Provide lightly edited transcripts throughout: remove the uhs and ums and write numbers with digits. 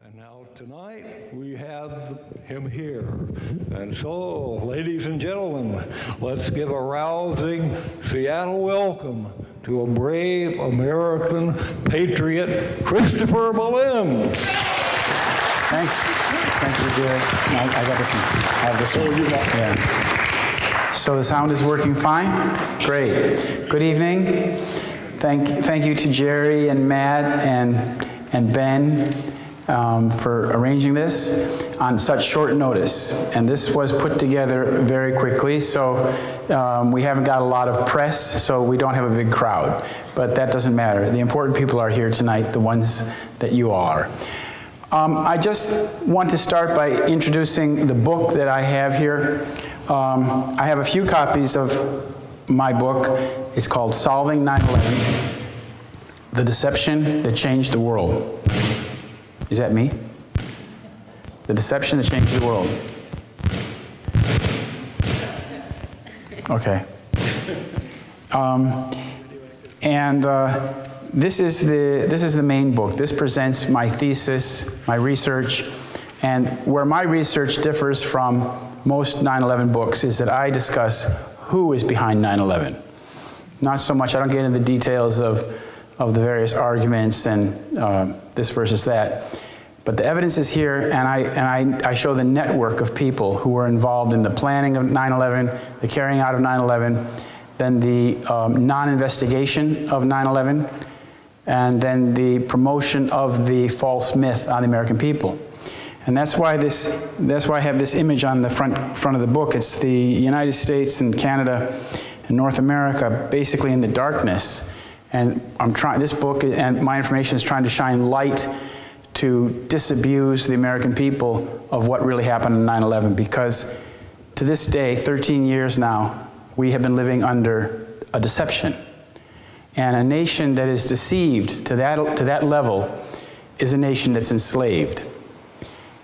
And now tonight we have him here. And so, ladies and gentlemen, let's give a rousing Seattle welcome to a brave American patriot, Christopher Bollyn. Thanks. Thank you, Jerry. No, I got this one. I have this one. Oh, you got it. Yeah. So the sound is working fine? Great. Good evening. Thank you to Jerry and Matt and Ben for arranging this on such short notice. And this was put together very quickly, so we haven't got a lot of press, so we don't have a big crowd. But that doesn't matter. The important people are here tonight, the ones that you are. I just want to start by introducing the book that I have here. I have a few copies of my book. It's called Solving 9/11, The Deception That Changed the World. Is that me? The Deception That Changed the World. Okay. This is the main book. This presents my thesis, my research, and where my research differs from most 9/11 books is that I discuss who is behind 9/11. Not so much, I don't get into the details of the various arguments and this versus that, but the evidence is here, and I show the network of people who were involved in the planning of 9/11, the carrying out of 9/11, then the non-investigation of 9/11, and then the promotion of the false myth on the American people. And that's why I have this image on the front of the book. It's the United States and Canada and North America basically in the darkness. And this book and my information is trying to shine light to disabuse the American people of what really happened on 9/11, because to this day, 13 years now, we have been living under a deception. And a nation that is deceived to that level is a nation that's enslaved.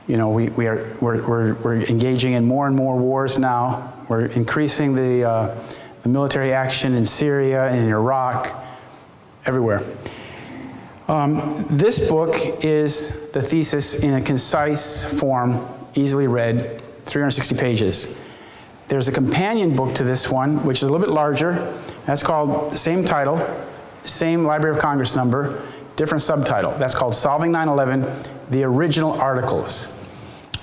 You know, we're engaging in more and more wars now. We're increasing the military action in Syria and in Iraq, everywhere. This book is the thesis in a concise form, easily read, 360 pages. There's a companion book to this one, which is a little bit larger. That's called the same title, same Library of Congress number, different subtitle. That's called Solving 9/11, the Original Articles.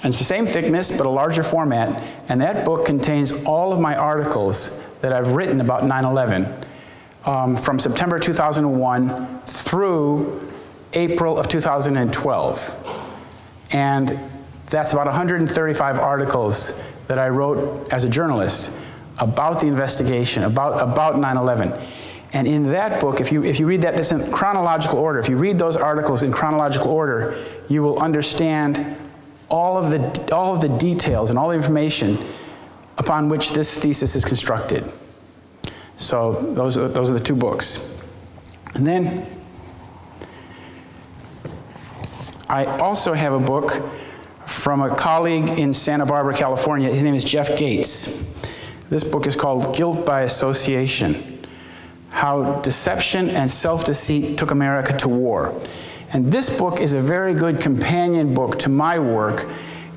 And it's the same thickness, but a larger format. And that book contains all of my articles that I've written about 9/11 from September 2001 through April of 2012. And that's about 135 articles that I wrote as a journalist about the investigation, about 9/11. And in that book, if you read that, this in chronological order, if you read those articles in chronological order, you will understand all of the details and all the information upon which this thesis is constructed. So those are the two books. And then I also have a book from a colleague in Santa Barbara, California. His name is Jeff Gates. This book is called Guilt by Association: How Deception and Self-Deceit Took America to War. And this book is a very good companion book to my work,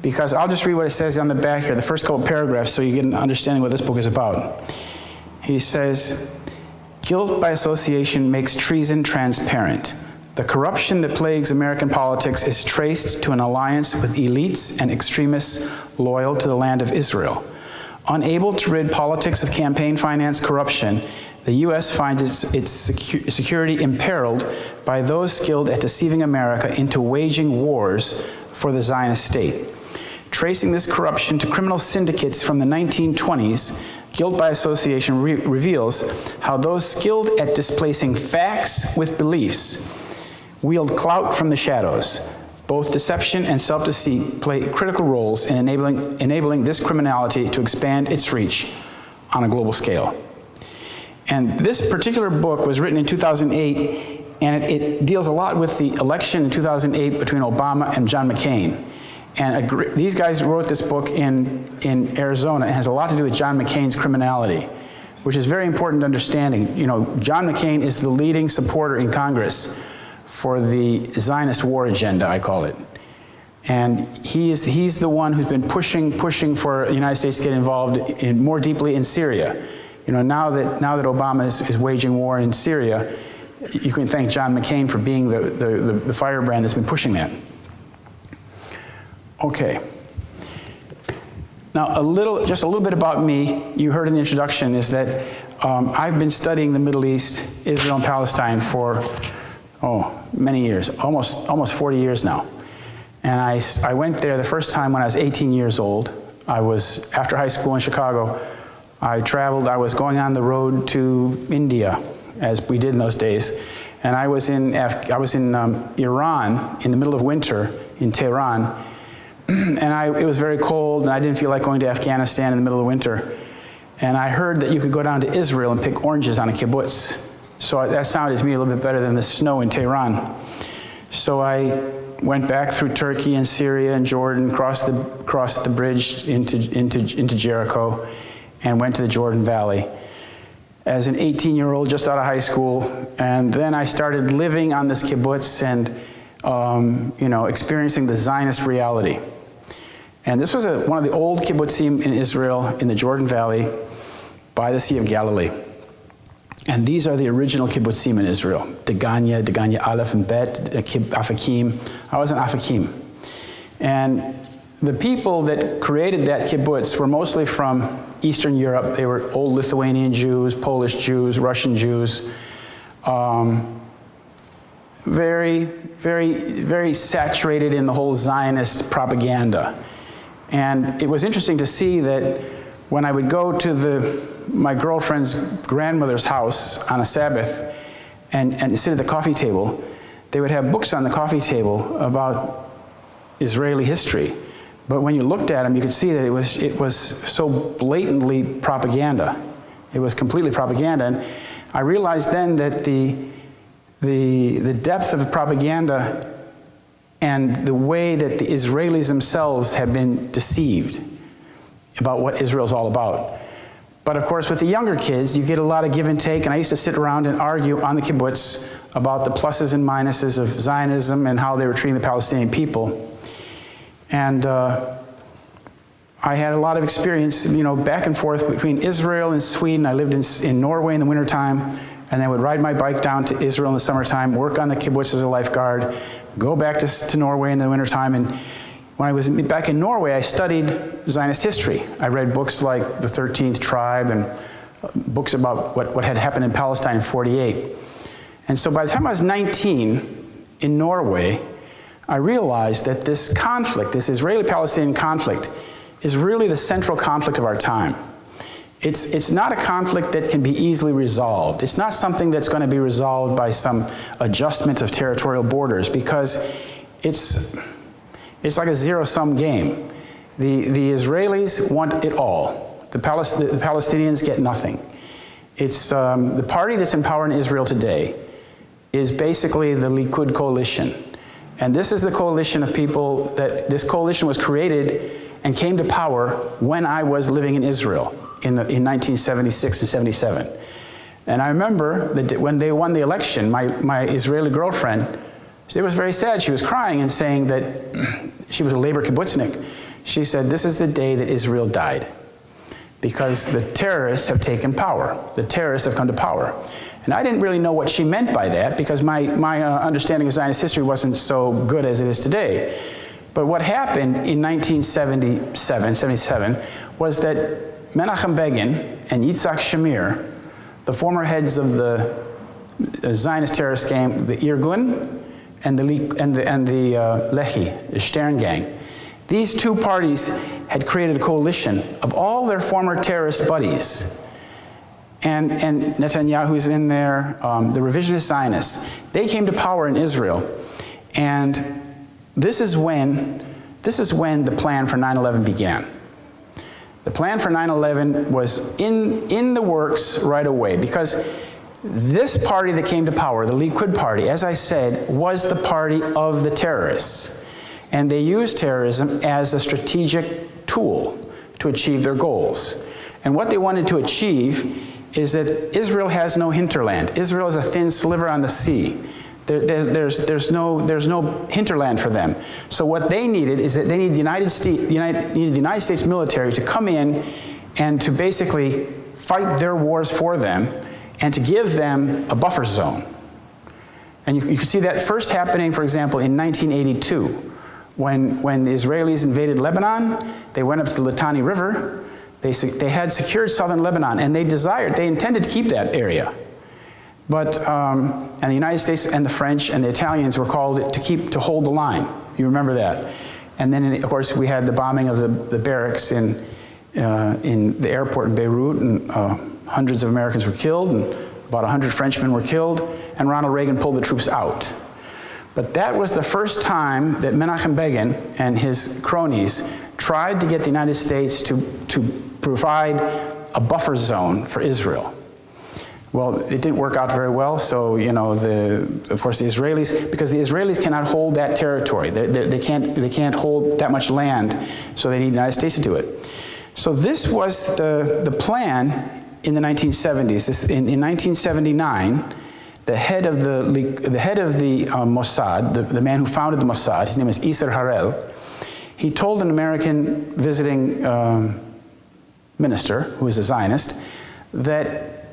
because I'll just read what it says on the back here, the first couple paragraphs, so you get an understanding what this book is about. He says, "Guilt by association makes treason transparent. The corruption that plagues American politics is traced to an alliance with elites and extremists loyal to the land of Israel. Unable to rid politics of campaign finance corruption, the U.S. finds its security imperiled by those skilled at deceiving America into waging wars for the Zionist state. Tracing this corruption to criminal syndicates from the 1920s, Guilt by Association reveals how those skilled at displacing facts with beliefs wield clout from the shadows. Both deception and self-deceit play critical roles in enabling this criminality to expand its reach on a global scale." And this particular book was written in 2008, and it deals a lot with the election in 2008 between Obama and John McCain. And these guys wrote this book in Arizona. It has a lot to do with John McCain's criminality, which is very important to understanding. You know, John McCain is the leading supporter in Congress for the Zionist war agenda, I call it. And he's the one who's been pushing for the United States to get involved more deeply in Syria. You know, now that Obama is waging war in Syria, you can thank John McCain for being the firebrand that's been pushing that. Okay. Now, just a little bit about me. You heard in the introduction is that I've been studying the Middle East, Israel and Palestine for many years, almost 40 years now. And I went there the first time when I was 18 years old. I was, after high school in Chicago, I traveled, I was going on the road to India, as we did in those days. And I was in Iran in the middle of winter, in Tehran. And it was very cold, and I didn't feel like going to Afghanistan in the middle of winter. And I heard that you could go down to Israel and pick oranges on a kibbutz. So that sounded to me a little bit better than the snow in Tehran. So I went back through Turkey and Syria and Jordan, crossed the bridge into Jericho, and went to the Jordan Valley as an 18-year-old just out of high school. And then I started living on this kibbutz and experiencing the Zionist reality. And this was one of the old kibbutzim in Israel, in the Jordan Valley, by the Sea of Galilee. And these are the original kibbutzim in Israel. Degania Aleph and Bet, Afakim. I was in Afakim. And the people that created that kibbutz were mostly from Eastern Europe. They were old Lithuanian Jews, Polish Jews, Russian Jews. Very, very, very saturated in the whole Zionist propaganda. And it was interesting to see that when I would go to my girlfriend's grandmother's house on a Sabbath and sit at the coffee table, they would have books on the coffee table about Israeli history. But when you looked at them, you could see that it was so blatantly propaganda. It was completely propaganda. And I realized then that the depth of the propaganda and the way that the Israelis themselves have been deceived about what Israel's all about. But of course, with the younger kids, you get a lot of give and take, and I used to sit around and argue on the kibbutz about the pluses and minuses of Zionism and how they were treating the Palestinian people. And I had a lot of experience, back and forth between Israel and Sweden. I lived in Norway in the wintertime, and I would ride my bike down to Israel in the summertime, work on the kibbutz as a lifeguard, go back to Norway in the wintertime. And when I was back in Norway, I studied Zionist history. I read books like The 13th Tribe and books about what had happened in Palestine in '48. And so by the time I was 19 in Norway, I realized that this conflict, this Israeli-Palestinian conflict, is really the central conflict of our time. It's not a conflict that can be easily resolved. It's not something that's going to be resolved by some adjustment of territorial borders, because it's like a zero-sum game. The Israelis want it all. The Palestinians get nothing. It's the party that's in power in Israel today is basically the Likud coalition. And this is the coalition of people this coalition was created and came to power when I was living in Israel in 1976 and 77. And I remember that when they won the election, my Israeli girlfriend, she was very sad. She was crying and saying that she was a labor kibbutznik. She said, this is the day that Israel died, because the terrorists have taken power. The terrorists have come to power. And I didn't really know what she meant by that, because my understanding of Zionist history wasn't so good as it is today. But what happened in 1977 was that Menachem Begin and Yitzhak Shamir, the former heads of the Zionist terrorist gang, the Irgun and the Lehi, the Stern gang, these two parties had created a coalition of all their former terrorist buddies. And Netanyahu's in there, the revisionist Zionists. They came to power in Israel. And this is when the plan for 9/11 began. The plan for 9/11 was in the works right away, because this party that came to power, the Likud party, as I said, was the party of the terrorists. And they used terrorism as a strategic tool to achieve their goals. And what they wanted to achieve is that Israel has no hinterland. Israel is a thin sliver on the sea. There's no hinterland for them. So what they needed is that they needed the United States military to come in and to basically fight their wars for them and to give them a buffer zone. And you can see that first happening, for example, in 1982, when the Israelis invaded Lebanon. They went up to the Litani River. They had secured southern Lebanon, and they intended to keep that area. But, and the United States and the French and the Italians were called to hold the line. You remember that. And then, of course, we had the bombing of the barracks in the airport in Beirut, and hundreds of Americans were killed, and about 100 Frenchmen were killed, and Ronald Reagan pulled the troops out. But that was the first time that Menachem Begin and his cronies tried to get the United States to provide a buffer zone for Israel. Well, it didn't work out very well, so, you know, of course the Israelis, because the Israelis cannot hold that territory. They can't hold that much land, so they need the United States to do it. So this was the plan in the 1970s. In 1979, the head of the Mossad, the man who founded the Mossad, his name is Yisrael Harel, he told an American visiting minister, who is a Zionist, that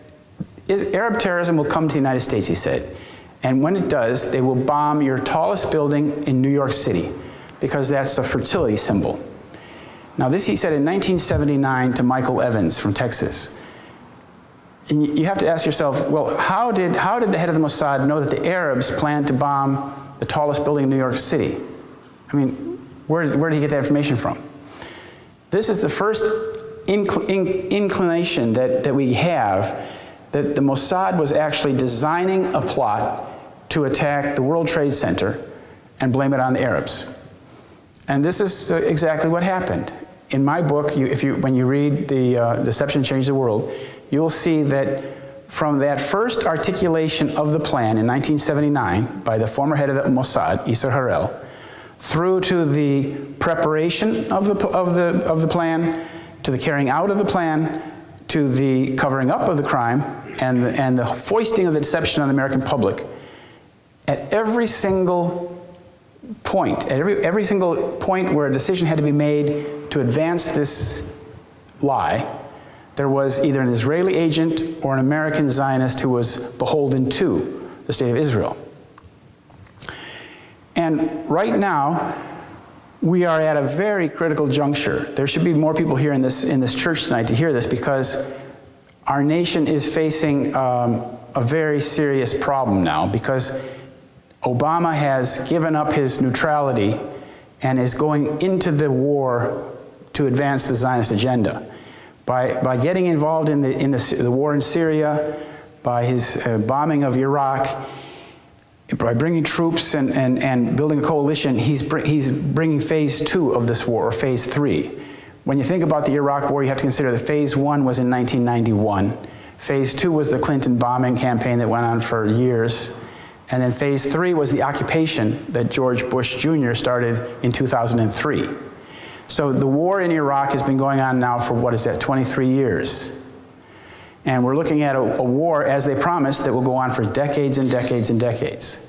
Arab terrorism will come to the United States, he said. And when it does, they will bomb your tallest building in New York City, because that's a fertility symbol. Now this he said in 1979 to Michael Evans from Texas. And you have to ask yourself, well, how did the head of the Mossad know that the Arabs planned to bomb the tallest building in New York City? I mean, where did he get that information from? This is the first inclination that we have that the Mossad was actually designing a plot to attack the World Trade Center and blame it on the Arabs. And this is exactly what happened. In my book, when you read The Deception Changed the World, you'll see that from that first articulation of the plan in 1979 by the former head of the Mossad, Yisrael Harel, through to the preparation of the plan, to the carrying out of the plan, to the covering up of the crime, and the foisting of the deception on the American public, at every single point, every single point where a decision had to be made to advance this lie, there was either an Israeli agent or an American Zionist who was beholden to the state of Israel. And right now, we are at a very critical juncture. There should be more people here in this church tonight to hear this, because our nation is facing a very serious problem now, because Obama has given up his neutrality and is going into the war to advance the Zionist agenda. By getting involved in the war in Syria, by his bombing of Iraq, by bringing troops and building a coalition, he's bringing phase 2 of this war, or phase 3. When you think about the Iraq war, you have to consider that phase 1 was in 1991. Phase 2 was the Clinton bombing campaign that went on for years. And then phase 3 was the occupation that George Bush Jr. started in 2003. So the war in Iraq has been going on now for, 23 years. And we're looking at a war, as they promised, that will go on for decades and decades and decades.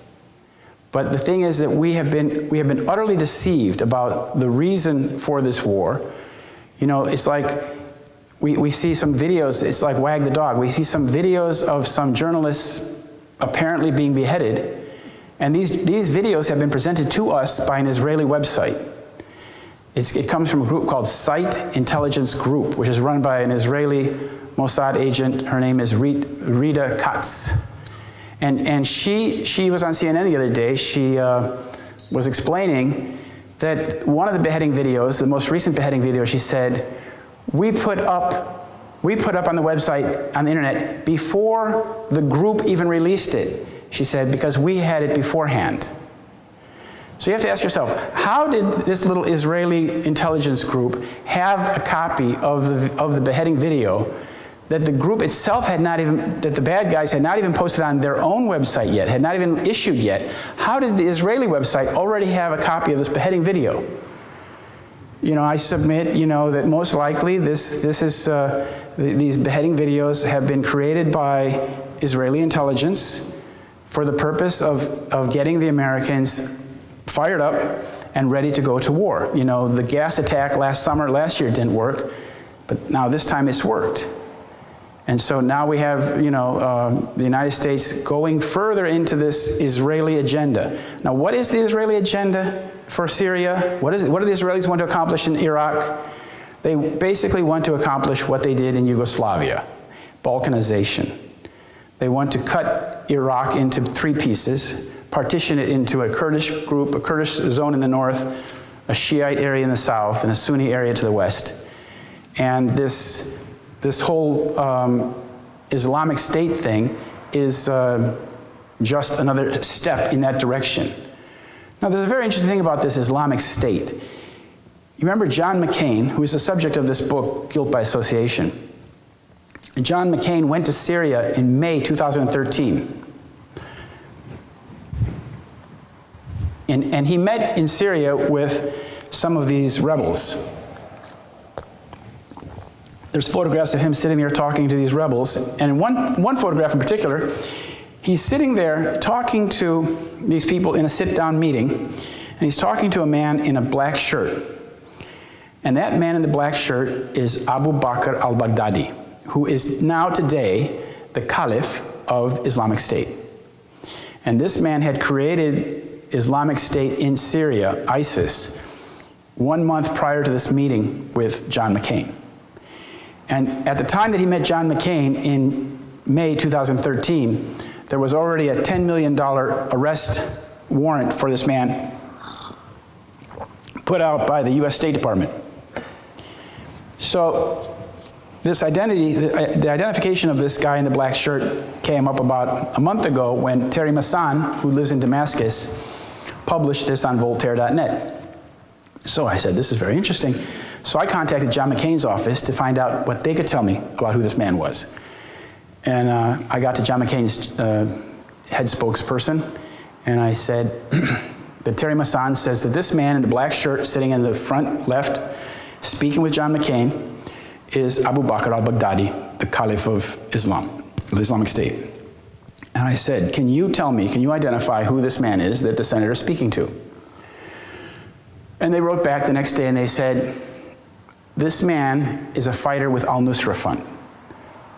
But the thing is that we have been utterly deceived about the reason for this war. You know, it's like we see some videos, it's like Wag the Dog. We see some videos of some journalists apparently being beheaded, and these videos have been presented to us by an Israeli website. It comes from a group called Site Intelligence Group, which is run by an Israeli Mossad agent. Her name is Rita Katz. And she was on CNN the other day. She was explaining that one of the beheading videos, the most recent beheading video, she said, we put up on the website, on the internet, before the group even released it. She said, because we had it beforehand. So you have to ask yourself, how did this little Israeli intelligence group have a copy of the beheading video that the group itself had not even, that the bad guys had not even posted on their own website yet, had not even issued yet? How did the Israeli website already have a copy of this beheading video? You know, I submit, you know, that most likely these beheading videos have been created by Israeli intelligence for the purpose of getting the Americans fired up and ready to go to war. You know, the gas attack last year didn't work, but now this time it's worked. And so now we have, you know, the United States going further into this Israeli agenda. Now, what is the Israeli agenda for Syria? What do the Israelis want to accomplish in Iraq? They basically want to accomplish what they did in Yugoslavia, Balkanization. They want to cut Iraq into 3 pieces, partition it into a Kurdish group, a Kurdish zone in the north, a Shiite area in the south, and a Sunni area to the west. And this whole Islamic State thing is just another step in that direction. Now, there's a very interesting thing about this Islamic State. You remember John McCain, who is the subject of this book, Guilt by Association. John McCain went to Syria in May 2013. And he met in Syria with some of these rebels. There's photographs of him sitting there talking to these rebels. And one photograph in particular, he's sitting there talking to these people in a sit-down meeting, and he's talking to a man in a black shirt. And that man in the black shirt is Abu Bakr al-Baghdadi, who is now today the Caliph of Islamic State. And this man had created Islamic State in Syria, ISIS, 1 month prior to this meeting with John McCain. And at the time that he met John McCain in May 2013, there was already a $10 million arrest warrant for this man put out by the US State Department. So this identity, the identification of this guy in the black shirt came up about a month ago when Terry Masson, who lives in Damascus, published this on Voltaire.net. So I said, this is very interesting. So I contacted John McCain's office to find out what they could tell me about who this man was. And I got to John McCain's head spokesperson, and I said that Terry Masson says that this man in the black shirt sitting in the front left, speaking with John McCain, is Abu Bakr al-Baghdadi, the Caliph of Islam, the Islamic State. And I said, can you tell me, can you identify who this man is that the senator is speaking to? And they wrote back the next day and they said, this man is a fighter with al-Nusra Front.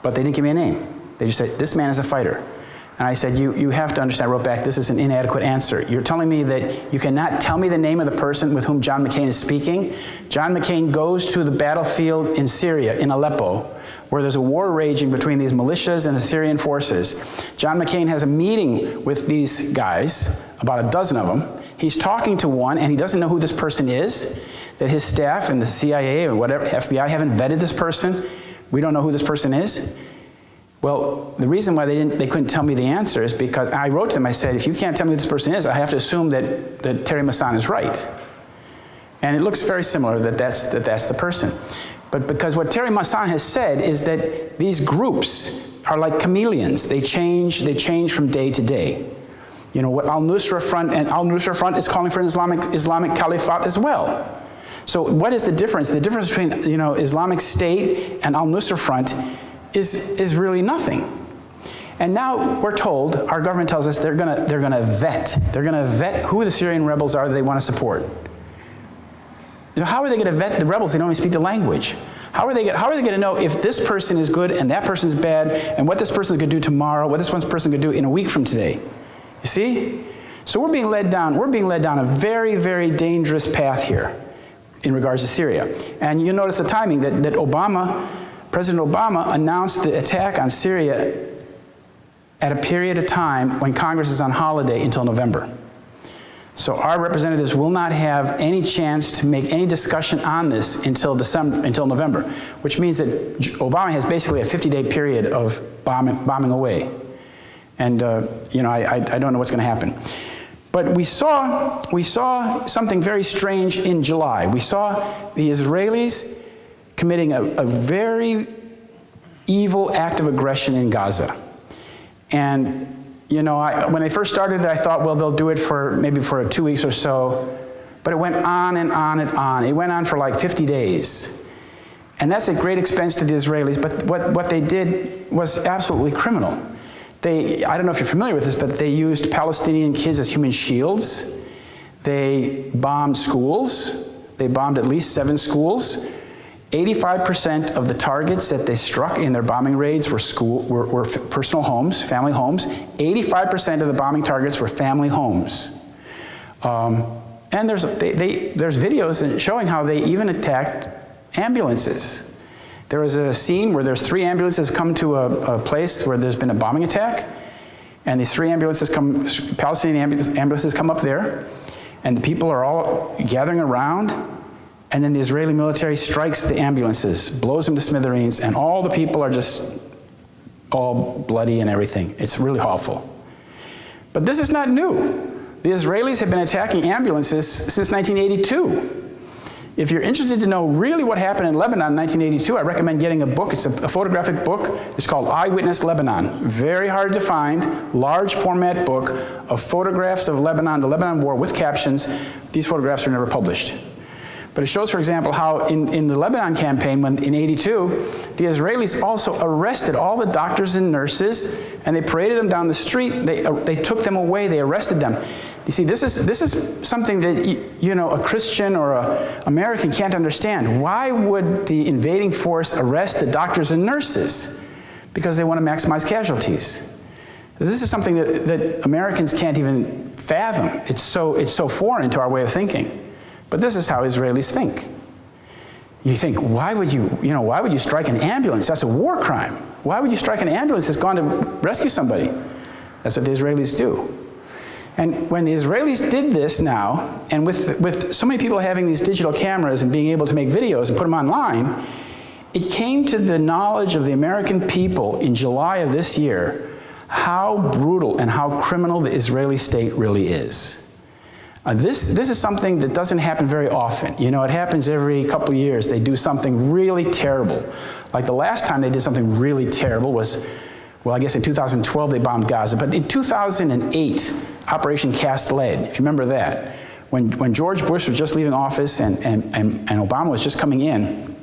But they didn't give me a name. They just said, this man is a fighter. And I said, you have to understand, I wrote back, this is an inadequate answer. You're telling me that you cannot tell me the name of the person with whom John McCain is speaking? John McCain goes to the battlefield in Syria, in Aleppo, where there's a war raging between these militias and the Syrian forces. John McCain has a meeting with these guys, about a dozen of them. He's talking to one, and he doesn't know who this person is, that his staff and the CIA or whatever, FBI haven't vetted this person. We don't know who this person is. Well, the reason why they couldn't tell me the answer is because I wrote to them, I said, if you can't tell me who this person is, I have to assume that Terry Masson is right. And it looks very similar that that's the person. But because what Terry Masson has said is that these groups are like chameleons. They change from day to day. You know, what al-Nusra Front, and al-Nusra Front is calling for an Islamic caliphate as well. So what is the difference? The difference between, you know, Islamic State and al-Nusra Front is really nothing. And now we're told, our government tells us they're gonna vet who the Syrian rebels are that they want to support. You know, how are they going to vet the rebels? They don't even speak the language. How are they going to know if this person is good and that person is bad, and what this person is going to do tomorrow, what this one person is going to do in a week from today? You see? So we're being led down a very, very dangerous path here in regards to Syria. And you notice the timing that President Obama announced the attack on Syria at a period of time when Congress is on holiday until November. So our representatives will not have any chance to make any discussion on this until November, which means that Obama has basically a 50-day period of bombing away. And you know, I don't know what's going to happen. But we saw something very strange in July. We saw the Israelis committing a very evil act of aggression in Gaza. And you know, when they first started it, I thought, well, they'll do it maybe for 2 weeks or so. But it went on and on and on. It went on for like 50 days. And that's at great expense to the Israelis. But what they did was absolutely criminal. I don't know if you're familiar with this, but they used Palestinian kids as human shields. They bombed schools. They bombed at least 7 schools. 85% of the targets that they struck in their bombing raids were personal homes, family homes. 85% of the bombing targets were family homes. And there's videos showing how they even attacked ambulances. There was a scene where there's 3 ambulances come to a place where there's been a bombing attack, and these 3 Palestinian ambulances come up there, and the people are all gathering around, and then the Israeli military strikes the ambulances, blows them to smithereens, and all the people are just all bloody and everything. It's really awful. But this is not new. The Israelis have been attacking ambulances since 1982. If you're interested to know really what happened in Lebanon in 1982, I recommend getting a book. It's a photographic book. It's called Eyewitness Lebanon. Very hard to find, large format book of photographs of Lebanon, the Lebanon War, with captions. These photographs were never published. But it shows, for example, how in the Lebanon campaign in '82, the Israelis also arrested all the doctors and nurses, and they paraded them down the street. They took them away. They arrested them. You see, this is something that a Christian or an American can't understand. Why would the invading force arrest the doctors and nurses? Because they want to maximize casualties. This is something that Americans can't even fathom. It's so foreign to our way of thinking. But this is how Israelis think. You think, why would you strike an ambulance? That's a war crime. Why would you strike an ambulance that's gone to rescue somebody? That's what the Israelis do. And when the Israelis did this now, and with so many people having these digital cameras and being able to make videos and put them online, it came to the knowledge of the American people in July of this year how brutal and how criminal the Israeli state really is. This is something that doesn't happen very often. It happens every couple years. They do something really terrible. Like the last time they did something really terrible was, well, I guess in 2012 they bombed Gaza. But in 2008, Operation Cast Lead, if you remember that, when George Bush was just leaving office and Obama was just coming in,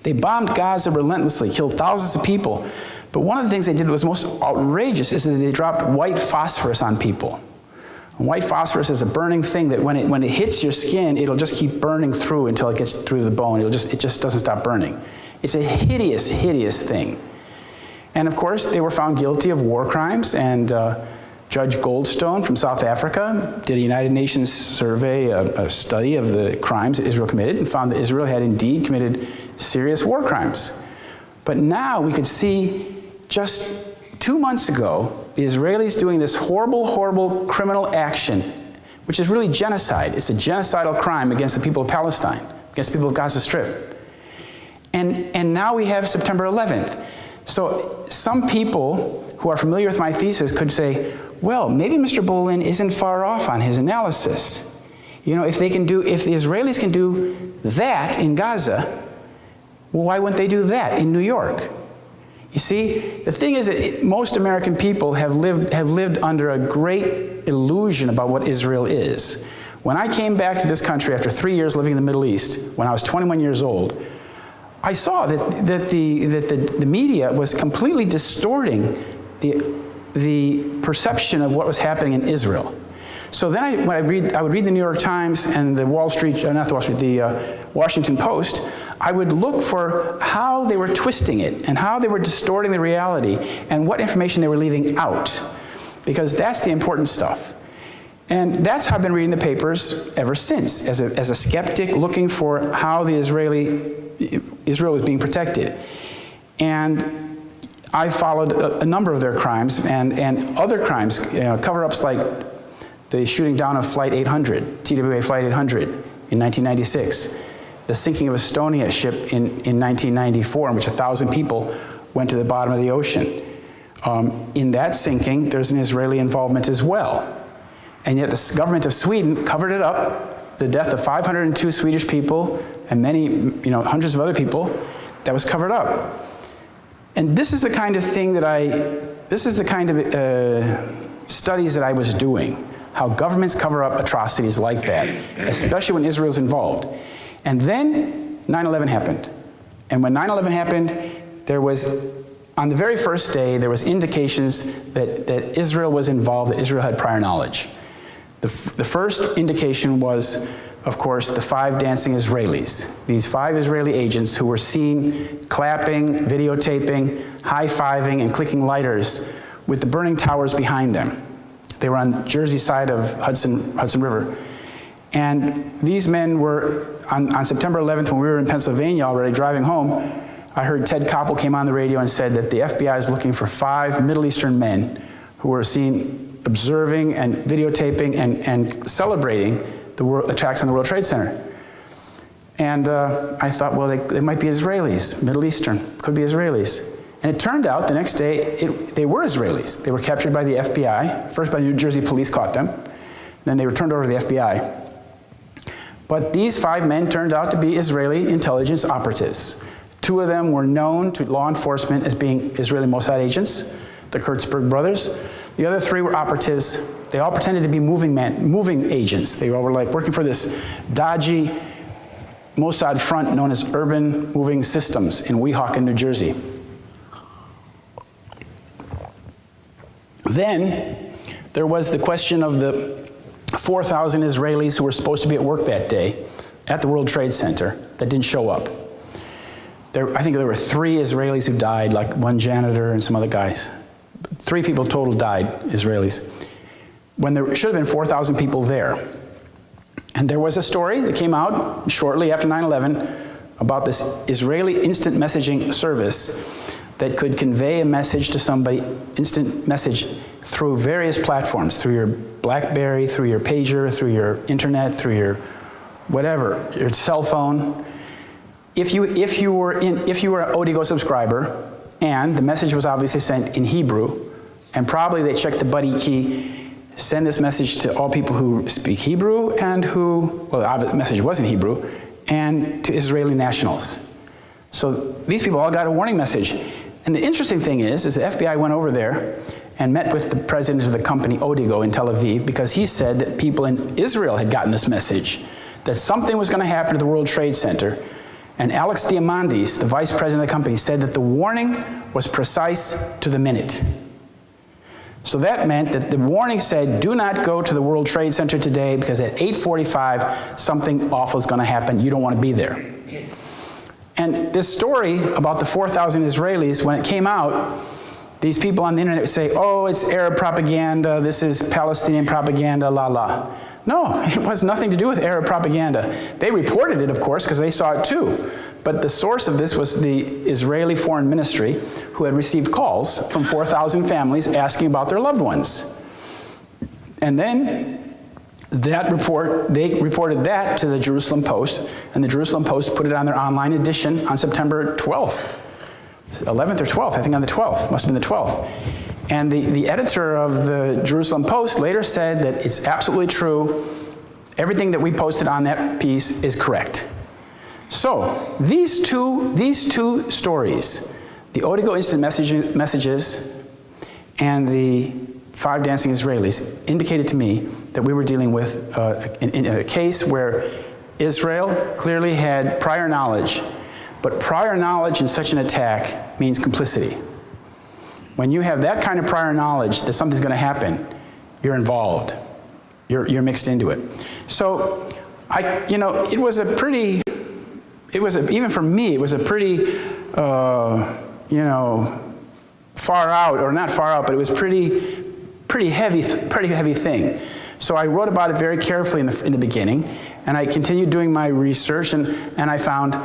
they bombed Gaza relentlessly, killed thousands of people. But one of the things they did that was most outrageous is that they dropped white phosphorus on people. And white phosphorus is a burning thing that when it hits your skin, it'll just keep burning through until it gets through the bone. It just doesn't stop burning. It's a hideous, hideous thing. And of course, they were found guilty of war crimes, and Judge Goldstone from South Africa did a United Nations survey, a study of the crimes that Israel committed, and found that Israel had indeed committed serious war crimes. But now we could see, just 2 months ago, the Israelis doing this horrible, horrible criminal action, which is really genocide. It's a genocidal crime against the people of Palestine, against the people of Gaza Strip. And now we have September 11th. So some people who are familiar with my thesis could say, well, maybe Mr. Bollyn isn't far off on his analysis. If the Israelis can do that in Gaza, well, why wouldn't they do that in New York? You see, the thing is that most American people have lived under a great illusion about what Israel is. When I came back to this country after 3 years living in the Middle East, when I was 21 years old, I saw that the media was completely distorting the perception of what was happening in Israel. So then I would read the New York Times and the the Washington Post. I would look for how they were twisting it and how they were distorting the reality and what information they were leaving out, because that's the important stuff. And that's how I've been reading the papers ever since, as a skeptic looking for how the Israel was being protected. And I followed a number of their crimes and other crimes, cover-ups like the shooting down of Flight 800, TWA Flight 800 in 1996, the sinking of Estonia ship in 1994, in which 1,000 people went to the bottom of the ocean. In that sinking, there's an Israeli involvement as well. And yet the government of Sweden covered it up, the death of 502 Swedish people and many, hundreds of other people, that was covered up. And this is the kind of thing this is the kind of studies that I was doing, how governments cover up atrocities like that, especially when Israel's involved. And then 9/11 happened. And when 9/11 happened, there was on the very first day, there was indications that Israel was involved, that Israel had prior knowledge. The first indication was, of course, the 5 dancing Israelis. These 5 Israeli agents who were seen clapping, videotaping, high-fiving, and clicking lighters with the burning towers behind them. They were on Jersey side of Hudson River. And these men were, on September 11th, when we were in Pennsylvania already driving home, I heard Ted Koppel came on the radio and said that the FBI is looking for 5 Middle Eastern men who were seen observing and videotaping and celebrating the attacks on the World Trade Center. And I thought, well, they might be Israelis, Middle Eastern, could be Israelis. And it turned out the next day, they were Israelis. They were captured by the FBI. First by the New Jersey police caught them. Then they were turned over to the FBI. But these 5 men turned out to be Israeli intelligence operatives. 2 of them were known to law enforcement as being Israeli Mossad agents, the Kurtzberg brothers. The other 3 were operatives. They all pretended to be moving agents. They all were like working for this dodgy Mossad front known as Urban Moving Systems in Weehawken, New Jersey. Then there was the question of the 4,000 Israelis who were supposed to be at work that day at the World Trade Center that didn't show up. I think there were 3 Israelis who died, like 1 janitor and some other guys. 3 people total died, Israelis, when there should have been 4,000 people there. And there was a story that came out shortly after 9/11 about this Israeli instant messaging service that could convey a message to somebody, instant message, through various platforms, through your BlackBerry, through your pager, through your internet, through your whatever, your cell phone. If you were an Odigo subscriber, and the message was obviously sent in Hebrew, and probably they checked the buddy key, send this message to all people who speak Hebrew and who, well, the message was in Hebrew, and to Israeli nationals. So these people all got a warning message. And the interesting thing is the FBI went over there and met with the president of the company Odigo in Tel Aviv because he said that people in Israel had gotten this message, that something was going to happen to the World Trade Center. And Alex Diamandis, the vice president of the company, said that the warning was precise to the minute. So that meant that the warning said, do not go to the World Trade Center today because at 8:45, something awful is going to happen. You don't want to be there. And this story about the 4,000 Israelis, when it came out, these people on the internet would say, oh, it's Arab propaganda, this is Palestinian propaganda, la la. No, it has nothing to do with Arab propaganda. They reported it, of course, because they saw it too. But the source of this was the Israeli Foreign Ministry, who had received calls from 4,000 families asking about their loved ones. And then that report, they reported that to the Jerusalem Post, and the Jerusalem Post put it on their online edition on September 12th, 11th or 12th, I think on the 12th, must have been the 12th. And the editor of the Jerusalem Post later said that it's absolutely true, everything that we posted on that piece is correct. So these two stories, the Odigo instant messages and the 5 dancing Israelis, indicated to me that we were dealing with a case where Israel clearly had prior knowledge, but prior knowledge in such an attack means complicity. When you have that kind of prior knowledge that something's going to happen, you're involved. You're mixed into it. So, it was a pretty, even for me, it was a pretty, far out, or not far out, but it was pretty heavy thing. So I wrote about it very carefully in the beginning, and I continued doing my research, and I found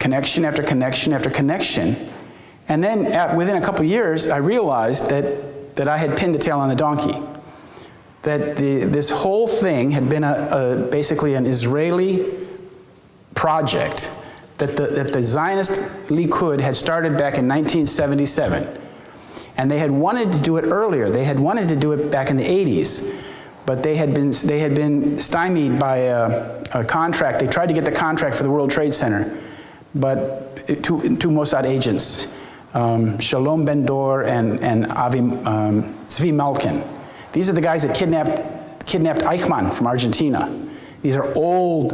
connection after connection after connection. And then within a couple years, I realized that I had pinned the tail on the donkey. That this whole thing had been basically an Israeli project that the Zionist Likud had started back in 1977. And they had wanted to do it earlier. They had wanted to do it back in the 80s. But they had been stymied by a contract. They tried to get the contract for the World Trade Center, but two Mossad agents, Shalom Ben-Dor and Avi Zvi Malkin. These are the guys that kidnapped Eichmann from Argentina. These are old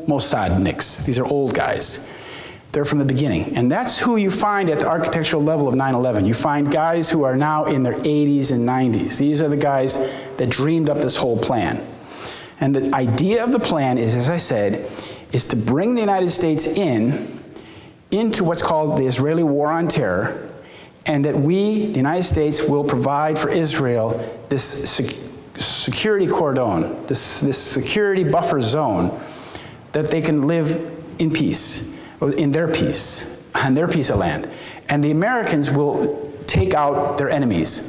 Mossadniks. These are old guys. They're from the beginning. And that's who you find at the architectural level of 9/11. You find guys who are now in their 80s and 90s. These are the guys that dreamed up this whole plan. And the idea of the plan is, as I said, is to bring the United States into what's called the Israeli War on Terror, and that we, the United States, will provide for Israel this security cordon, this security buffer zone, that they can live in peace, in their peace, on their piece of land. And the Americans will take out their enemies.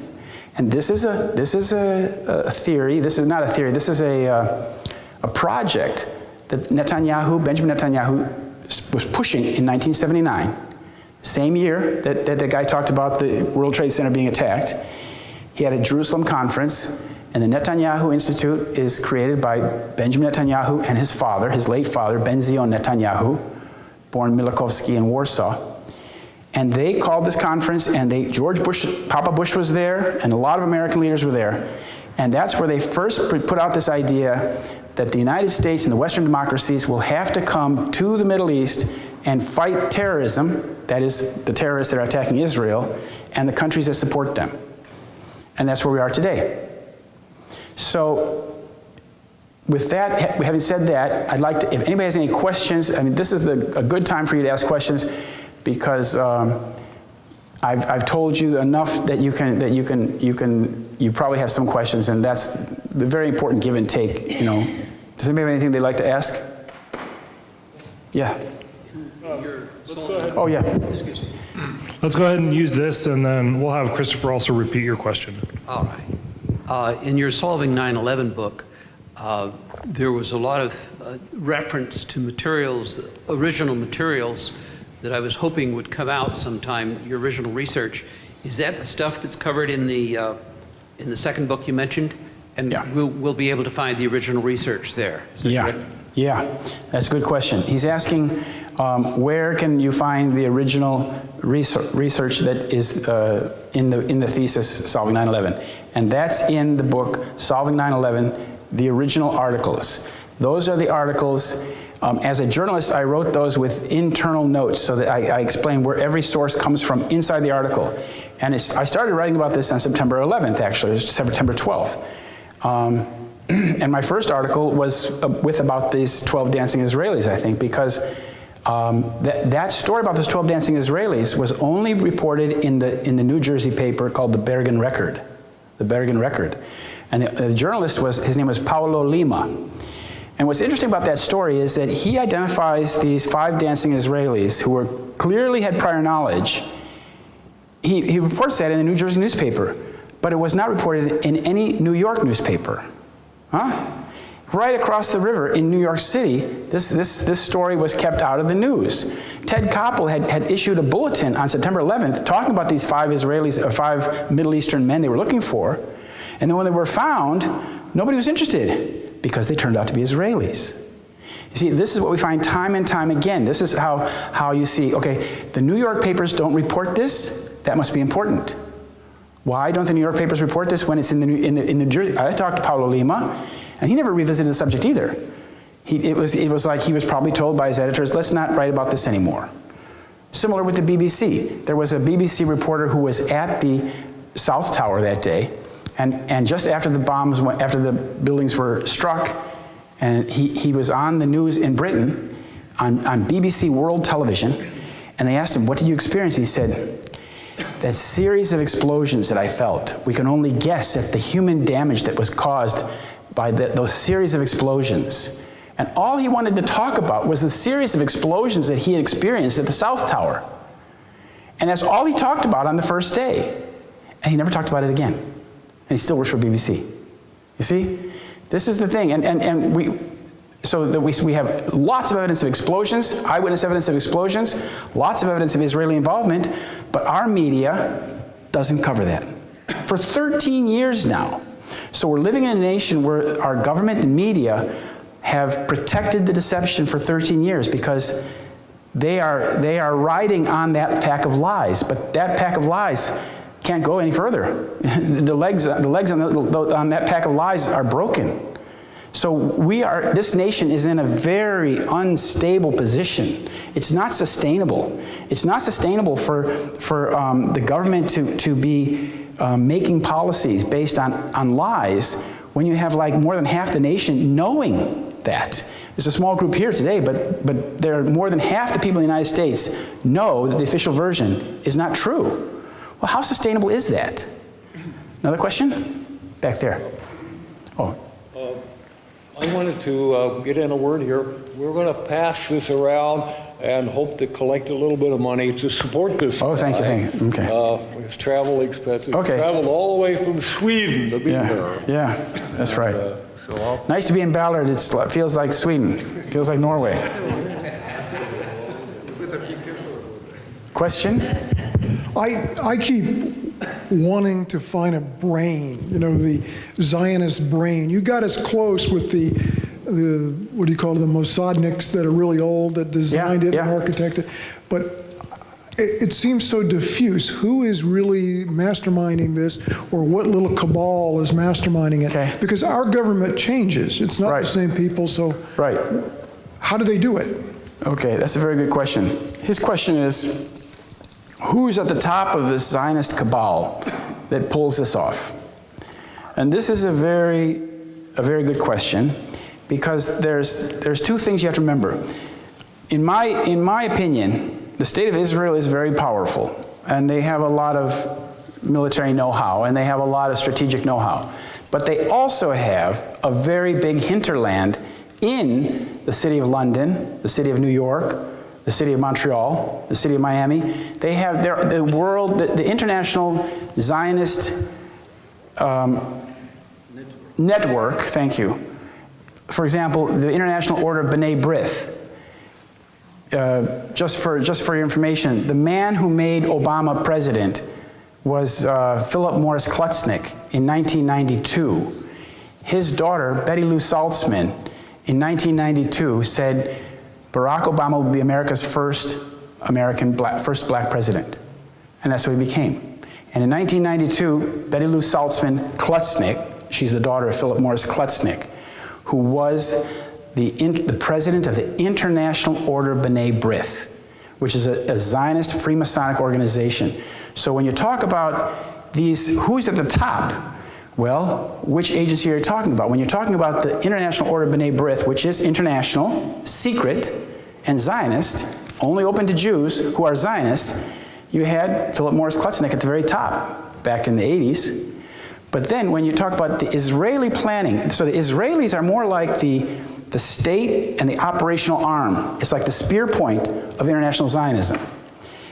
And this is a theory, this is not a theory, this is a project that Benjamin Netanyahu was pushing in 1979, same year that the guy talked about the World Trade Center being attacked. He had a Jerusalem conference, and the Netanyahu Institute is created by Benjamin Netanyahu and his father, his late father, Ben Zion Netanyahu, born Milakovsky in Warsaw. And they called this conference, and George Bush, Papa Bush was there, and a lot of American leaders were there. And that's where they first put out this idea that the United States and the Western democracies will have to come to the Middle East and fight terrorism, that is, the terrorists that are attacking Israel, and the countries that support them. And that's where we are today. So, with that, having said that, I'd like to, if anybody has any questions, I mean, this is a good time for you to ask questions, because I've told you enough that you probably have some questions, and that's the very important give and take, you know. Does anybody have anything they'd like to ask? Yeah. Let's go ahead. Oh, yeah. Excuse me. Let's go ahead and use this, and then we'll have Christopher also repeat your question. All right. In your Solving 9/11 book, there was a lot of reference to materials, original materials, that I was hoping would come out sometime, your original research. Is that the stuff that's covered in the second book you mentioned? And yeah. we'll be able to find the original research there. Is that correct? Yeah, that's a good question. He's asking where can you find the original research that is in the thesis Solving 9/11, and that's in the book Solving 9/11, the original articles. Those are the articles. As a journalist, I wrote those with internal notes so that I explain where every source comes from inside the article. And I started writing about this on September 11th, actually. It was September 12th. And my first article was with about these 12 dancing Israelis, I think, because that story about those 12 dancing Israelis was only reported in the New Jersey paper called the Bergen Record. The Bergen Record. And the journalist his name was Paulo Lima. And what's interesting about that story is that he identifies these 5 dancing Israelis who clearly had prior knowledge. He reports that in the New Jersey newspaper, but it was not reported in any New York newspaper. Huh? Right across the river in New York City, this story was kept out of the news. Ted Koppel had issued a bulletin on September 11th talking about these 5 Israelis, 5 Middle Eastern men they were looking for. And then when they were found, nobody was interested, because they turned out to be Israelis. You see, this is what we find time and time again. This is how you see, okay, the New York papers don't report this, that must be important. Why don't the New York papers report this when it's in the Jersey? I talked to Paulo Lima, and he never revisited the subject either. It was like he was probably told by his editors, let's not write about this anymore. Similar with the BBC. There was a BBC reporter who was at the South Tower that day, and just after the buildings were struck, and he was on the news in Britain, on BBC World Television, and they asked him, what did you experience? And he said, that series of explosions that I felt, we can only guess at the human damage that was caused by those series of explosions. And all he wanted to talk about was the series of explosions that he had experienced at the South Tower. And that's all he talked about on the first day. And he never talked about it again. And he still works for BBC. You see? This is the thing. And we have lots of evidence of explosions, eyewitness evidence of explosions, lots of evidence of Israeli involvement, but our media doesn't cover that. For 13 years now. So we're living in a nation where our government and media have protected the deception for 13 years because they are riding on that pack of lies, but that pack of lies can't go any further. The legs on that pack of lies are broken. So this nation is in a very unstable position. It's not sustainable. It's not sustainable for the government to be making policies based on lies when you have like more than half the nation knowing that. There's a small group here today, but there are more than half the people in the United States know that the official version is not true. Well, how sustainable is that? Another question? Back there. Oh. I wanted to get in a word here. We're going to pass this around and hope to collect a little bit of money to support this. Oh, thank you. Okay. His travel expenses. Okay. Traveled all the way from Sweden to be here. Yeah, that's right. So nice to be in Ballard. It feels like Sweden. Feels like Norway. Question? I keep wanting to find a brain, you know, the Zionist brain. You got us close with the what do you call it, the Mossadniks that are really old that designed it and architected it. But it seems so diffuse. Who is really masterminding this, or what little cabal is masterminding it? Okay. Because our government changes. It's not the same people, so how do they do it? Okay, that's a very good question. His question is, who's at the top of this Zionist cabal that pulls this off? And this is a very good question, because there's two things you have to remember. In my opinion, the state of Israel is very powerful, and they have a lot of military know-how, and they have a lot of strategic know-how. But they also have a very big hinterland in the city of London, the city of New York, the city of Montreal, the city of Miami. They have the international Zionist network, thank you. For example, the International Order of B'nai B'rith. Just for your information, the man who made Obama president was Philip Morris Klutznick in 1992. His daughter, Betty Lou Saltzman, in 1992 said Barack Obama would be America's first black president. And that's what he became. And in 1992, Betty Lou Saltzman Klutznick, she's the daughter of Philip Morris Klutznick, who was the president of the International Order of B'nai B'rith, which is a Zionist Freemasonic organization. So when you talk about who's at the top, well, which agency are you talking about? When you're talking about the International Order of B'nai B'rith, which is international, secret, and Zionist, only open to Jews who are Zionists, you had Philip Morris Klutznick at the very top back in the 80s. But then when you talk about the Israeli planning, so the Israelis are more like the state and the operational arm. It's like the spear point of international Zionism.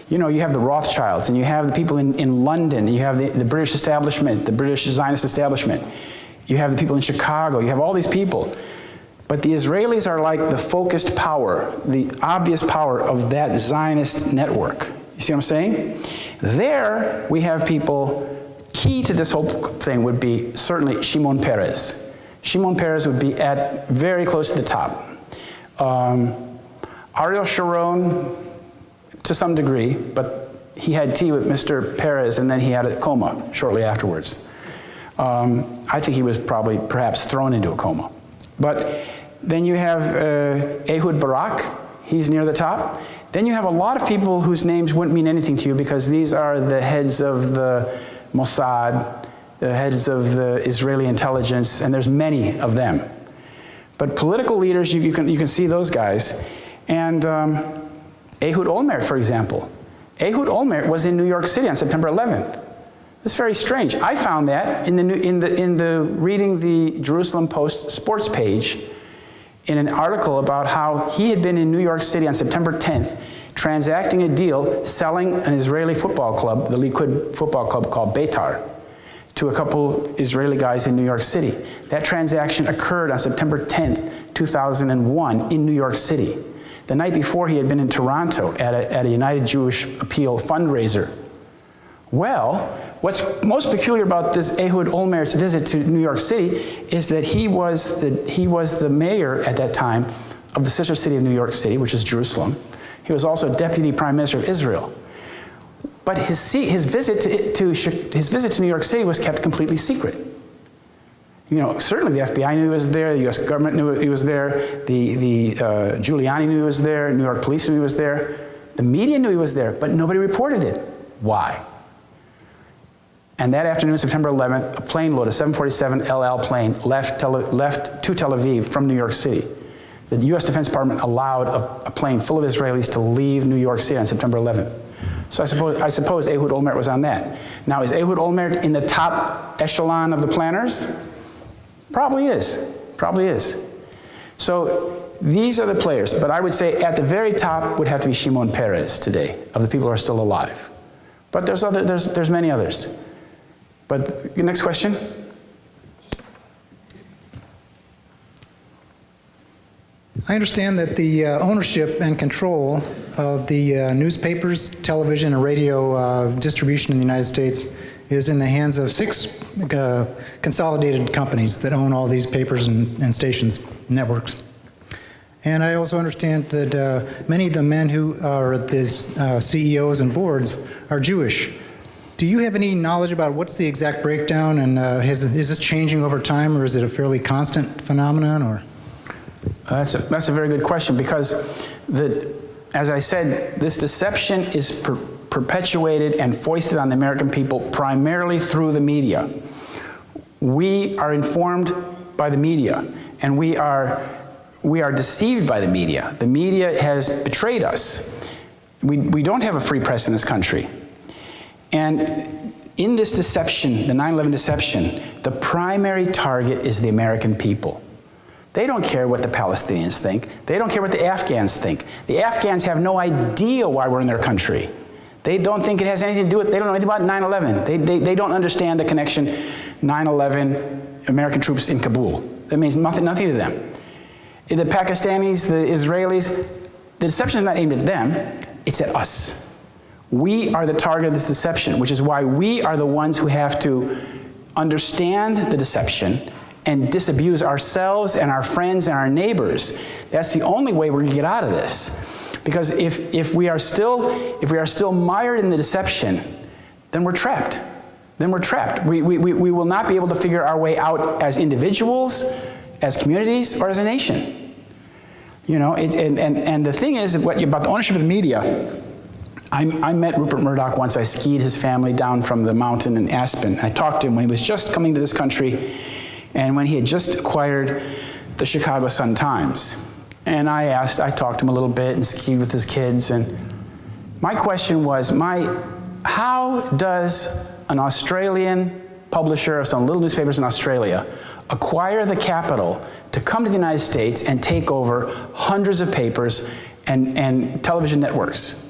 You know, you have the Rothschilds, and you have the people in London, and you have the British establishment, the British Zionist establishment. You have the people in Chicago, you have all these people. But the Israelis are like the focused power, the obvious power of that Zionist network. You see what I'm saying? There, we have people, key to this whole thing would be certainly Shimon Peres. Shimon Peres would be very close to the top. Ariel Sharon, to some degree, but he had tea with Mr. Peres, and then he had a coma shortly afterwards. I think he was perhaps thrown into a coma. But then you have Ehud Barak, he's near the top. Then you have a lot of people whose names wouldn't mean anything to you, because these are the heads of the Mossad, the heads of the Israeli intelligence, and there's many of them. But political leaders, you can see those guys. And Ehud Olmert, for example. Ehud Olmert was in New York City on September 11th. It's very strange. I found that in reading the Jerusalem Post sports page in an article about how he had been in New York City on September 10th, transacting a deal selling an Israeli football club, the Likud football club called Beitar, to a couple Israeli guys in New York City. That transaction occurred on September 10th, 2001 in New York City. The night before, he had been in Toronto at a United Jewish Appeal fundraiser. Well, what's most peculiar about this Ehud Olmert's visit to New York City is that he was the mayor at that time of the sister city of New York City, which is Jerusalem. He was also deputy prime minister of Israel. But his visit to New York City was kept completely secret. You know, certainly the FBI knew he was there, the US government knew he was there, the Giuliani knew he was there, New York police knew he was there, the media knew he was there, but nobody reported it. Why? And that afternoon, September 11th, a plane load, a 747 LL plane, left to Tel Aviv from New York City. The US Defense Department allowed a plane full of Israelis to leave New York City on September 11th. So I suppose Ehud Olmert was on that. Now, is Ehud Olmert in the top echelon of the planners? Probably is. Probably is. So these are the players. But I would say at the very top would have to be Shimon Peres today, of the people who are still alive. But there's many others. But the next question. I understand that the ownership and control of the newspapers, television, and radio distribution in the United States is in the hands of 6 consolidated companies that own all these papers and stations, networks. And I also understand that many of the men who are the CEOs and boards are Jewish. Do you have any knowledge about what's the exact breakdown, and is this changing over time, or is it a fairly constant phenomenon? Or That's a very good question, because as I said, this deception is perpetuated and foisted on the American people primarily through the media. We are informed by the media, and we are deceived by the media. The media has betrayed us. We don't have a free press in this country. And in this deception, the 9/11 deception, the primary target is the American people. They don't care what the Palestinians think. They don't care what the Afghans think. The Afghans have no idea why we're in their country. They don't think it has anything to do with, they don't know anything about 9/11. They don't understand the connection 9/11, American troops in Kabul. That means nothing to them. The Pakistanis, the Israelis, the deception is not aimed at them, it's at us. We are the target of this deception, which is why we are the ones who have to understand the deception and disabuse ourselves and our friends and our neighbors. That's the only way we're going to get out of this. Because if we are still mired in the deception, then we're trapped. Then we're trapped. We will not be able to figure our way out as individuals, as communities, or as a nation. You know, and the thing is about the ownership of the media. I met Rupert Murdoch once. I skied his family down from the mountain in Aspen. I talked to him when he was just coming to this country, and when he had just acquired the Chicago Sun-Times. And I talked to him a little bit and skied with his kids. And my question was, how does an Australian publisher of some little newspapers in Australia acquire the capital to come to the United States and take over hundreds of papers and television networks?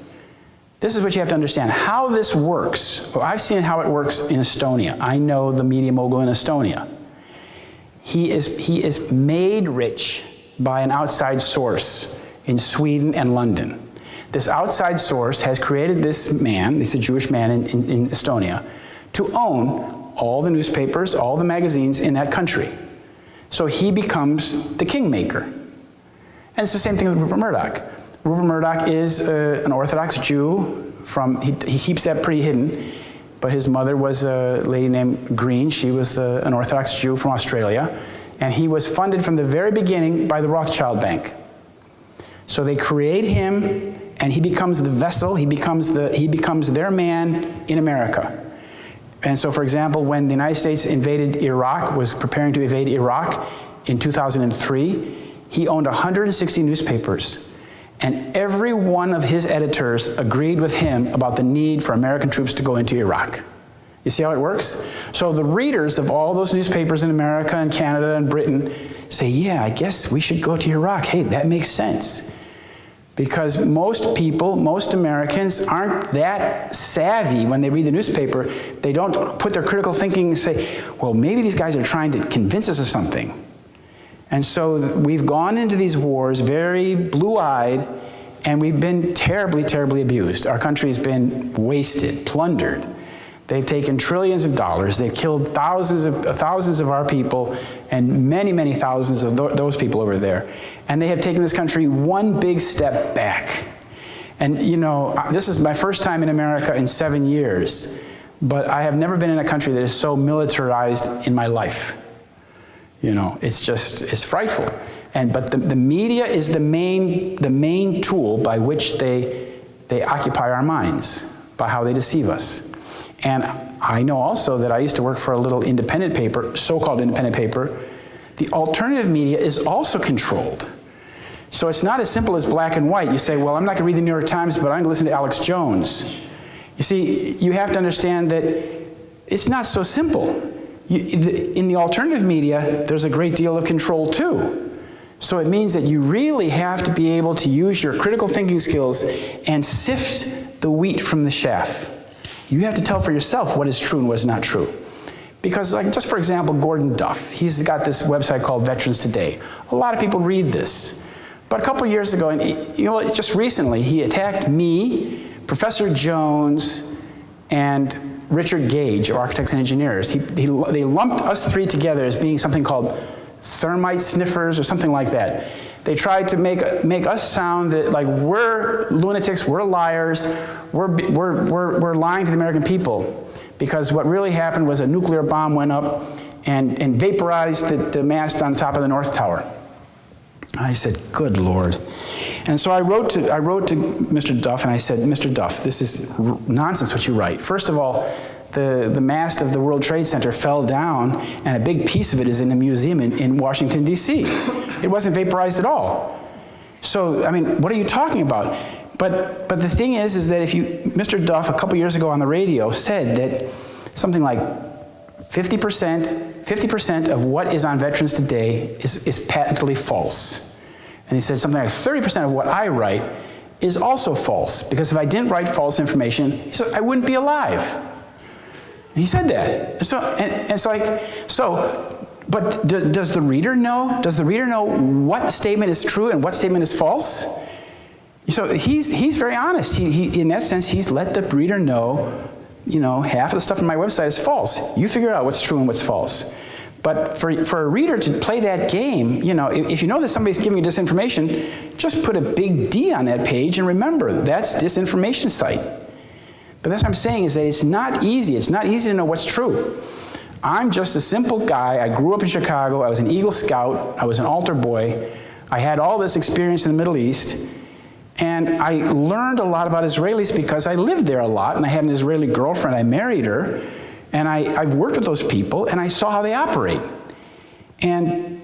This is what you have to understand. How this works, well, I've seen how it works in Estonia. I know the media mogul in Estonia. He is made rich by an outside source in Sweden and London. This outside source has created this man, he's a Jewish man in Estonia, to own all the newspapers, all the magazines in that country. So he becomes the kingmaker. And it's the same thing with Rupert Murdoch. Rupert Murdoch is an Orthodox Jew. He keeps that pretty hidden. But his mother was a lady named Green. She was an Orthodox Jew from Australia. And he was funded from the very beginning by the Rothschild Bank. So they create him, and he becomes the vessel. He becomes their man in America. And so, for example, when the United States invaded Iraq, was preparing to invade Iraq in 2003, he owned 160 newspapers. And every one of his editors agreed with him about the need for American troops to go into Iraq. You see how it works? So the readers of all those newspapers in America and Canada and Britain say, yeah, I guess we should go to Iraq. Hey, that makes sense. Because most people, most Americans aren't that savvy when they read the newspaper. They don't put their critical thinking and say, well, maybe these guys are trying to convince us of something. And so we've gone into these wars very blue-eyed, and we've been terribly, terribly abused. Our country's been wasted, plundered. They've taken trillions of dollars. They've killed thousands of our people and many, many thousands of those people over there. And they have taken this country one big step back. And you know, this is my first time in America in 7 years, but I have never been in a country that is so militarized in my life. You know, it's frightful. But the media is the main tool by which they occupy our minds, by how they deceive us. And I know also that I used to work for a little independent paper, so-called independent paper. The alternative media is also controlled. So it's not as simple as black and white. You say, well, I'm not going to read the New York Times, but I'm going to listen to Alex Jones. You see, you have to understand that it's not so simple. In the alternative media, there's a great deal of control too. So it means that you really have to be able to use your critical thinking skills and sift the wheat from the chaff. You have to tell for yourself what is true and what is not true. Because, like, just for example, Gordon Duff, he's got this website called Veterans Today. A lot of people read this. But a couple years ago, and you know, just recently, he attacked me, Professor Jones, and Richard Gage of Architects and Engineers. They lumped us three together as being something called thermite sniffers or something like that. They tried to make us sound that like we're lunatics, we're liars, we're lying to the American people. Because what really happened was a nuclear bomb went up and vaporized the mast on top of the North Tower. I said, good Lord. And so I wrote to Mr. Duff, and I said, Mr. Duff, this is nonsense what you write. First of all, the mast of the World Trade Center fell down, and a big piece of it is in a museum in Washington, D.C. It wasn't vaporized at all. So, I mean, what are you talking about? But the thing is that if Mr. Duff, a couple years ago on the radio, said that something like 50% of what is on Veterans Today is patently false. And he said something like 30% of what I write is also false, because if I didn't write false information, he said, I wouldn't be alive. He said that. So, and it's like, but does the reader know? Does the reader know what statement is true and what statement is false? So he's very honest. He in that sense, he's let the reader know, you know, half of the stuff on my website is false. You figure out what's true and what's false. But for a reader to play that game, you know, if you know that somebody's giving you disinformation, just put a big D on that page and remember, that's disinformation site. But that's what I'm saying is that it's not easy. It's not easy to know what's true. I'm just a simple guy. I grew up in Chicago. I was an Eagle Scout. I was an altar boy. I had all this experience in the Middle East. And I learned a lot about Israelis because I lived there a lot, and I had an Israeli girlfriend. I married her, and I've worked with those people, and I saw how they operate. And,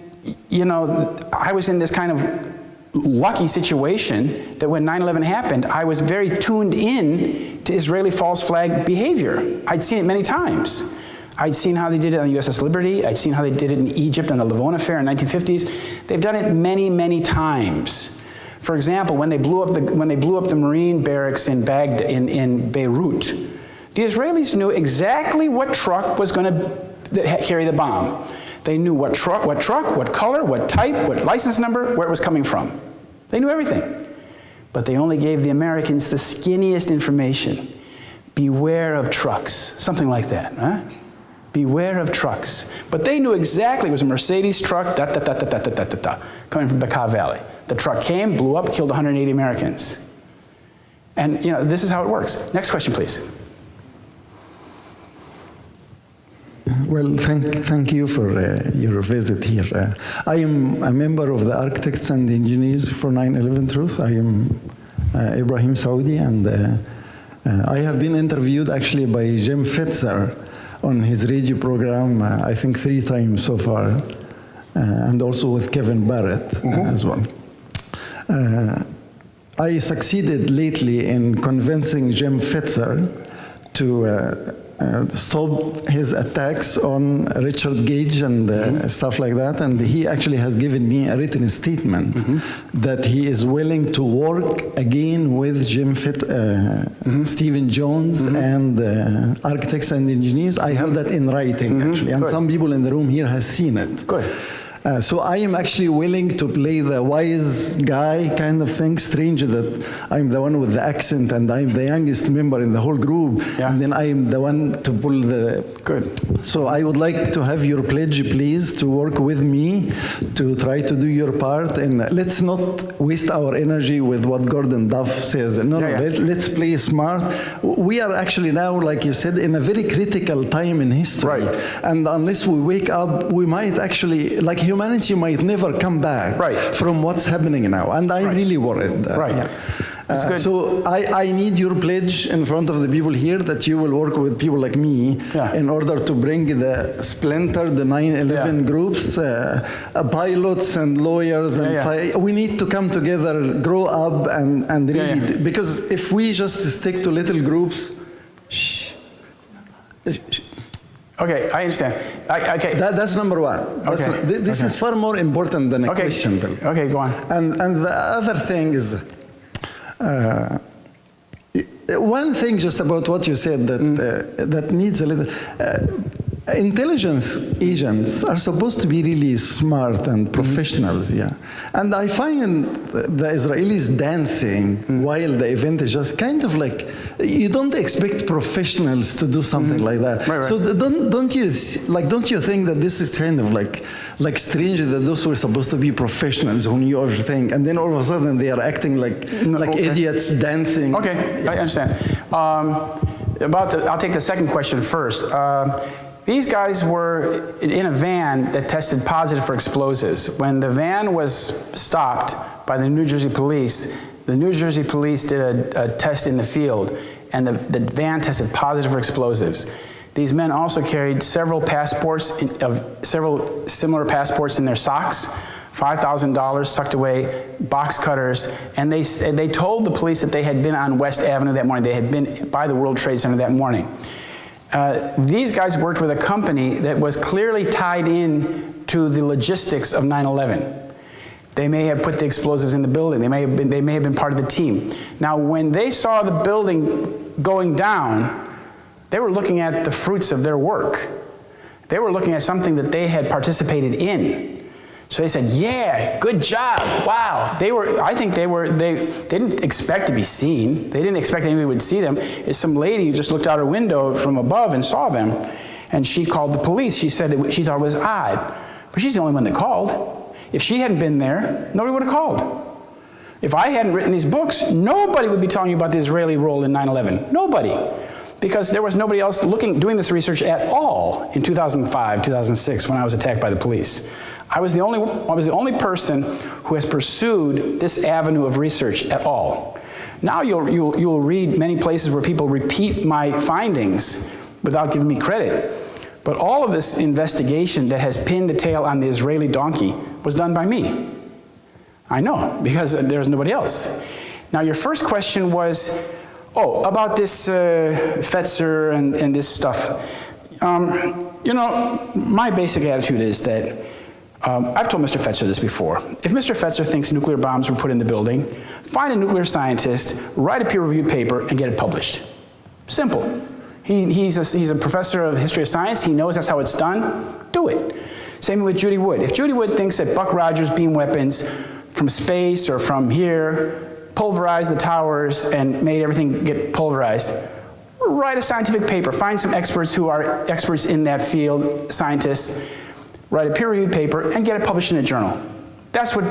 you know, I was in this kind of lucky situation that when 9/11 happened, I was very tuned in to Israeli false flag behavior. I'd seen it many times. I'd seen how they did it on the USS Liberty. I'd seen how they did it in Egypt on the Lavon affair in the 1950s. They've done it many, many times. For example, when they blew up the Marine barracks in Beirut, the Israelis knew exactly what truck was going to carry the bomb. They knew what truck, what color, what type, what license number, where it was coming from. They knew everything. But they only gave the Americans the skinniest information. Beware of trucks, something like that, huh? Beware of trucks. But they knew exactly it was a Mercedes truck, coming from Bekaa Valley. The truck came, blew up, killed 180 Americans. And, you know, this is how it works. Next question, please. Well, thank you for your visit here. I am a member of the Architects and Engineers for 9/11 Truth. I am Ibrahim Saudi, and I have been interviewed actually by Jim Fitzer on his radio program, I think 3 times so far, and also with Kevin Barrett as well. I succeeded lately in convincing Jim Fitzer to stop his attacks on Richard Gage and stuff like that, and he actually has given me a written statement that he is willing to work again with Stephen Jones and Architects and Engineers. I have that in writing actually, and some people in the room here has seen it. Good. So I am actually willing to play the wise guy kind of thing. Strange that I'm the one with the accent and I'm the youngest member in the whole group, and then I am the one to pull the... Good. So I would like to have your pledge, please, to work with me to try to do your part, and let's not waste our energy with what Gordon Duff says. No, let's play smart. We are actually now, like you said, in a very critical time in history. Right. And unless we wake up, we might actually, like humanity might never come back from what's happening now. And I'm really worried. That's good. So I need your pledge in front of the people here that you will work with people like me in order to bring the splintered, the 9/11 groups, pilots and lawyers. And we need to come together, grow up, and really, because if we just stick to little groups, Okay, I understand. Okay. That's number one. This is far more important than a question, Bill. Okay, go on. And the other thing is, one thing just about what you said that needs a little... intelligence agents are supposed to be really smart and professionals, And I find the Israelis dancing while the event is just kind of like, you don't expect professionals to do something like that. So don't you think that this is kind of like strange that those were supposed to be professionals who knew everything, and then all of a sudden they are acting like idiots dancing? Okay, I understand. I'll take the second question first. These guys were in a van that tested positive for explosives. When the van was stopped by the New Jersey police did a test in the field, and the van tested positive for explosives. These men also carried several similar passports in their socks, $5,000 tucked away, box cutters, and they told the police that they had been on West Avenue that morning. They had been by the World Trade Center that morning. These guys worked with a company that was clearly tied in to the logistics of 9/11. They may have put the explosives in the building. They may have been part of the team. Now, when they saw the building going down, they were looking at the fruits of their work. They were looking at something that they had participated in. So they said, "Yeah, good job! Wow!" They didn't expect to be seen. They didn't expect anybody would see them. It's some lady who just looked out her window from above and saw them, and she called the police. She said she thought it was odd, but she's the only one that called. If she hadn't been there, nobody would have called. If I hadn't written these books, nobody would be telling you about the Israeli role in 9/11. Nobody. Because there was nobody else doing this research at all in 2005, 2006, when I was attacked by the police. I was the only person who has pursued this avenue of research at all. Now you'll read many places where people repeat my findings without giving me credit. But all of this investigation that has pinned the tail on the Israeli donkey was done by me. I know, because there's nobody else. Now your first question was, about this Fetzer and this stuff. My basic attitude is that, I've told Mr. Fetzer this before. If Mr. Fetzer thinks nuclear bombs were put in the building, find a nuclear scientist, write a peer-reviewed paper, and get it published. Simple. He's a professor of history of science. He knows that's how it's done. Do it. Same with Judy Wood. If Judy Wood thinks that Buck Rogers beam weapons from space or from here pulverized the towers and made everything get pulverized, write a scientific paper. Find some experts who are experts in that field, scientists, write a peer-reviewed paper, and get it published in a journal. That's what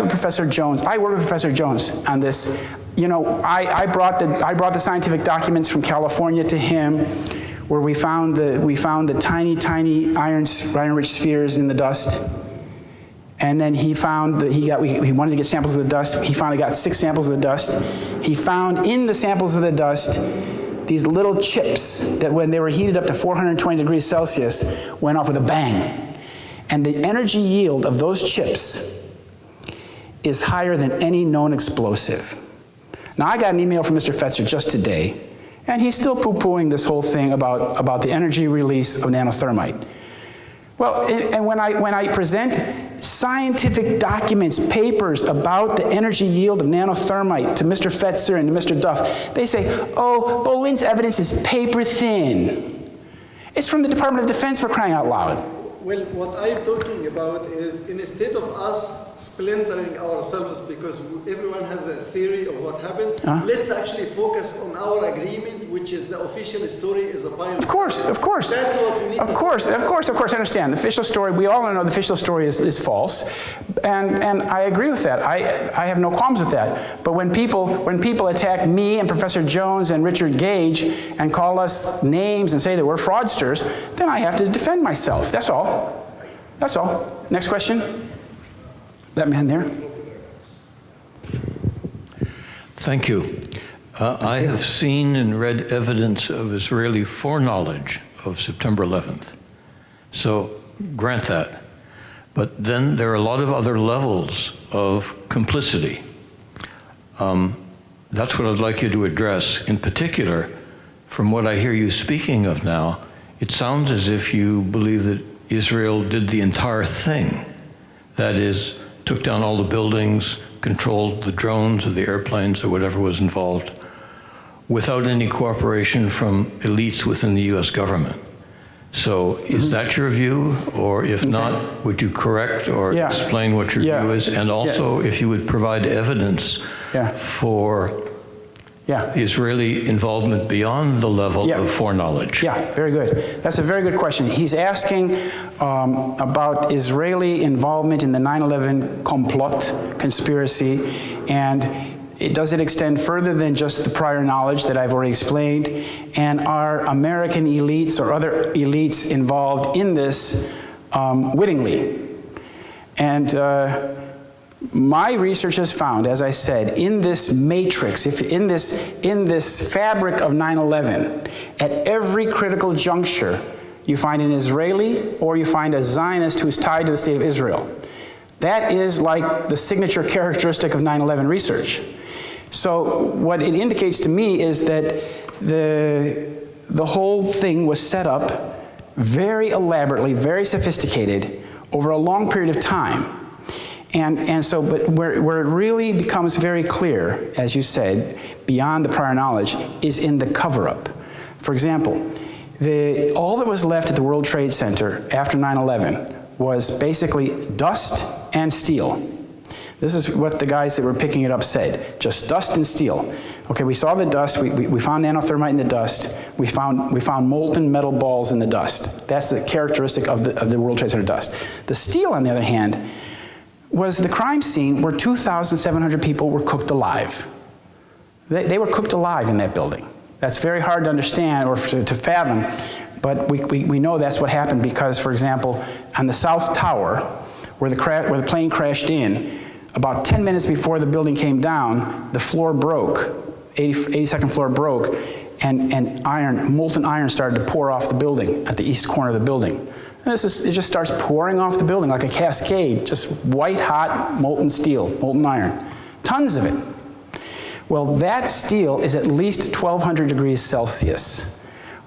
Professor Jones, I worked with Professor Jones on this. I brought the scientific documents from California to him, where we found the tiny iron-rich spheres in the dust. And then he found that he wanted to get samples of the dust. He finally got 6 samples of the dust. He found in the samples of the dust these little chips that, when they were heated up to 420 degrees Celsius, went off with a bang. And the energy yield of those chips is higher than any known explosive. Now, I got an email from Mr. Fetzer just today, and he's still poo-pooing this whole thing about the energy release of nanothermite. Well, and when I present scientific documents, papers about the energy yield of nanothermite to Mr. Fetzer and to Mr. Duff, they say, Bollyn's evidence is paper thin. It's from the Department of Defense, for crying out loud. Well, what I'm talking about is instead of us splintering ourselves because everyone has a theory of what happened, let's actually focus on our agreement, which is the official story is a pile. Of course. That's what we need. Of course, I understand. The official story, we all know the official story is false. And I agree with that. I have no qualms with that. But when people attack me and Professor Jones and Richard Gage and call us names and say that we're fraudsters, then I have to defend myself. That's all. That's all. Next question. That man there. Thank you. I have seen and read evidence of Israeli foreknowledge of September 11th. So grant that. But then there are a lot of other levels of complicity. That's what I'd like you to address. In particular, from what I hear you speaking of now, it sounds as if you believe that Israel did the entire thing. That is, took down all the buildings, controlled the drones or the airplanes or whatever was involved, without any cooperation from elites within the US government. So is that your view? Or if not, would you correct or explain what your view is? And also, if you would provide evidence for Israeli involvement beyond the level of foreknowledge. Yeah, very good. That's a very good question. He's asking about Israeli involvement in the 9/11 complot conspiracy, and does it extend further than just the prior knowledge that I've already explained? And are American elites or other elites involved in this wittingly? And my research has found, as I said, in this matrix, in this fabric of 9/11, at every critical juncture, you find an Israeli or you find a Zionist who's tied to the state of Israel. That is like the signature characteristic of 9/11 research. So what it indicates to me is that the whole thing was set up very elaborately, very sophisticated over a long period of time. And so, but where it really becomes very clear, as you said, beyond the prior knowledge, is in the cover-up. For example, all that was left at the World Trade Center after 9/11 was basically dust and steel. This is what the guys that were picking it up said, just dust and steel. Okay, we saw the dust, we found nanothermite in the dust, we found molten metal balls in the dust. That's the characteristic of the World Trade Center dust. The steel, on the other hand, was the crime scene where 2,700 people were cooked alive. They were cooked alive in that building. That's very hard to understand or to fathom, but we know that's what happened because, for example, on the South Tower, where the plane crashed in, about 10 minutes before the building came down, the floor broke, 82nd floor broke, and molten iron started to pour off the building at the east corner of the building. And it just starts pouring off the building like a cascade, just white hot molten steel, molten iron, tons of it. Well, that steel is at least 1,200 degrees Celsius,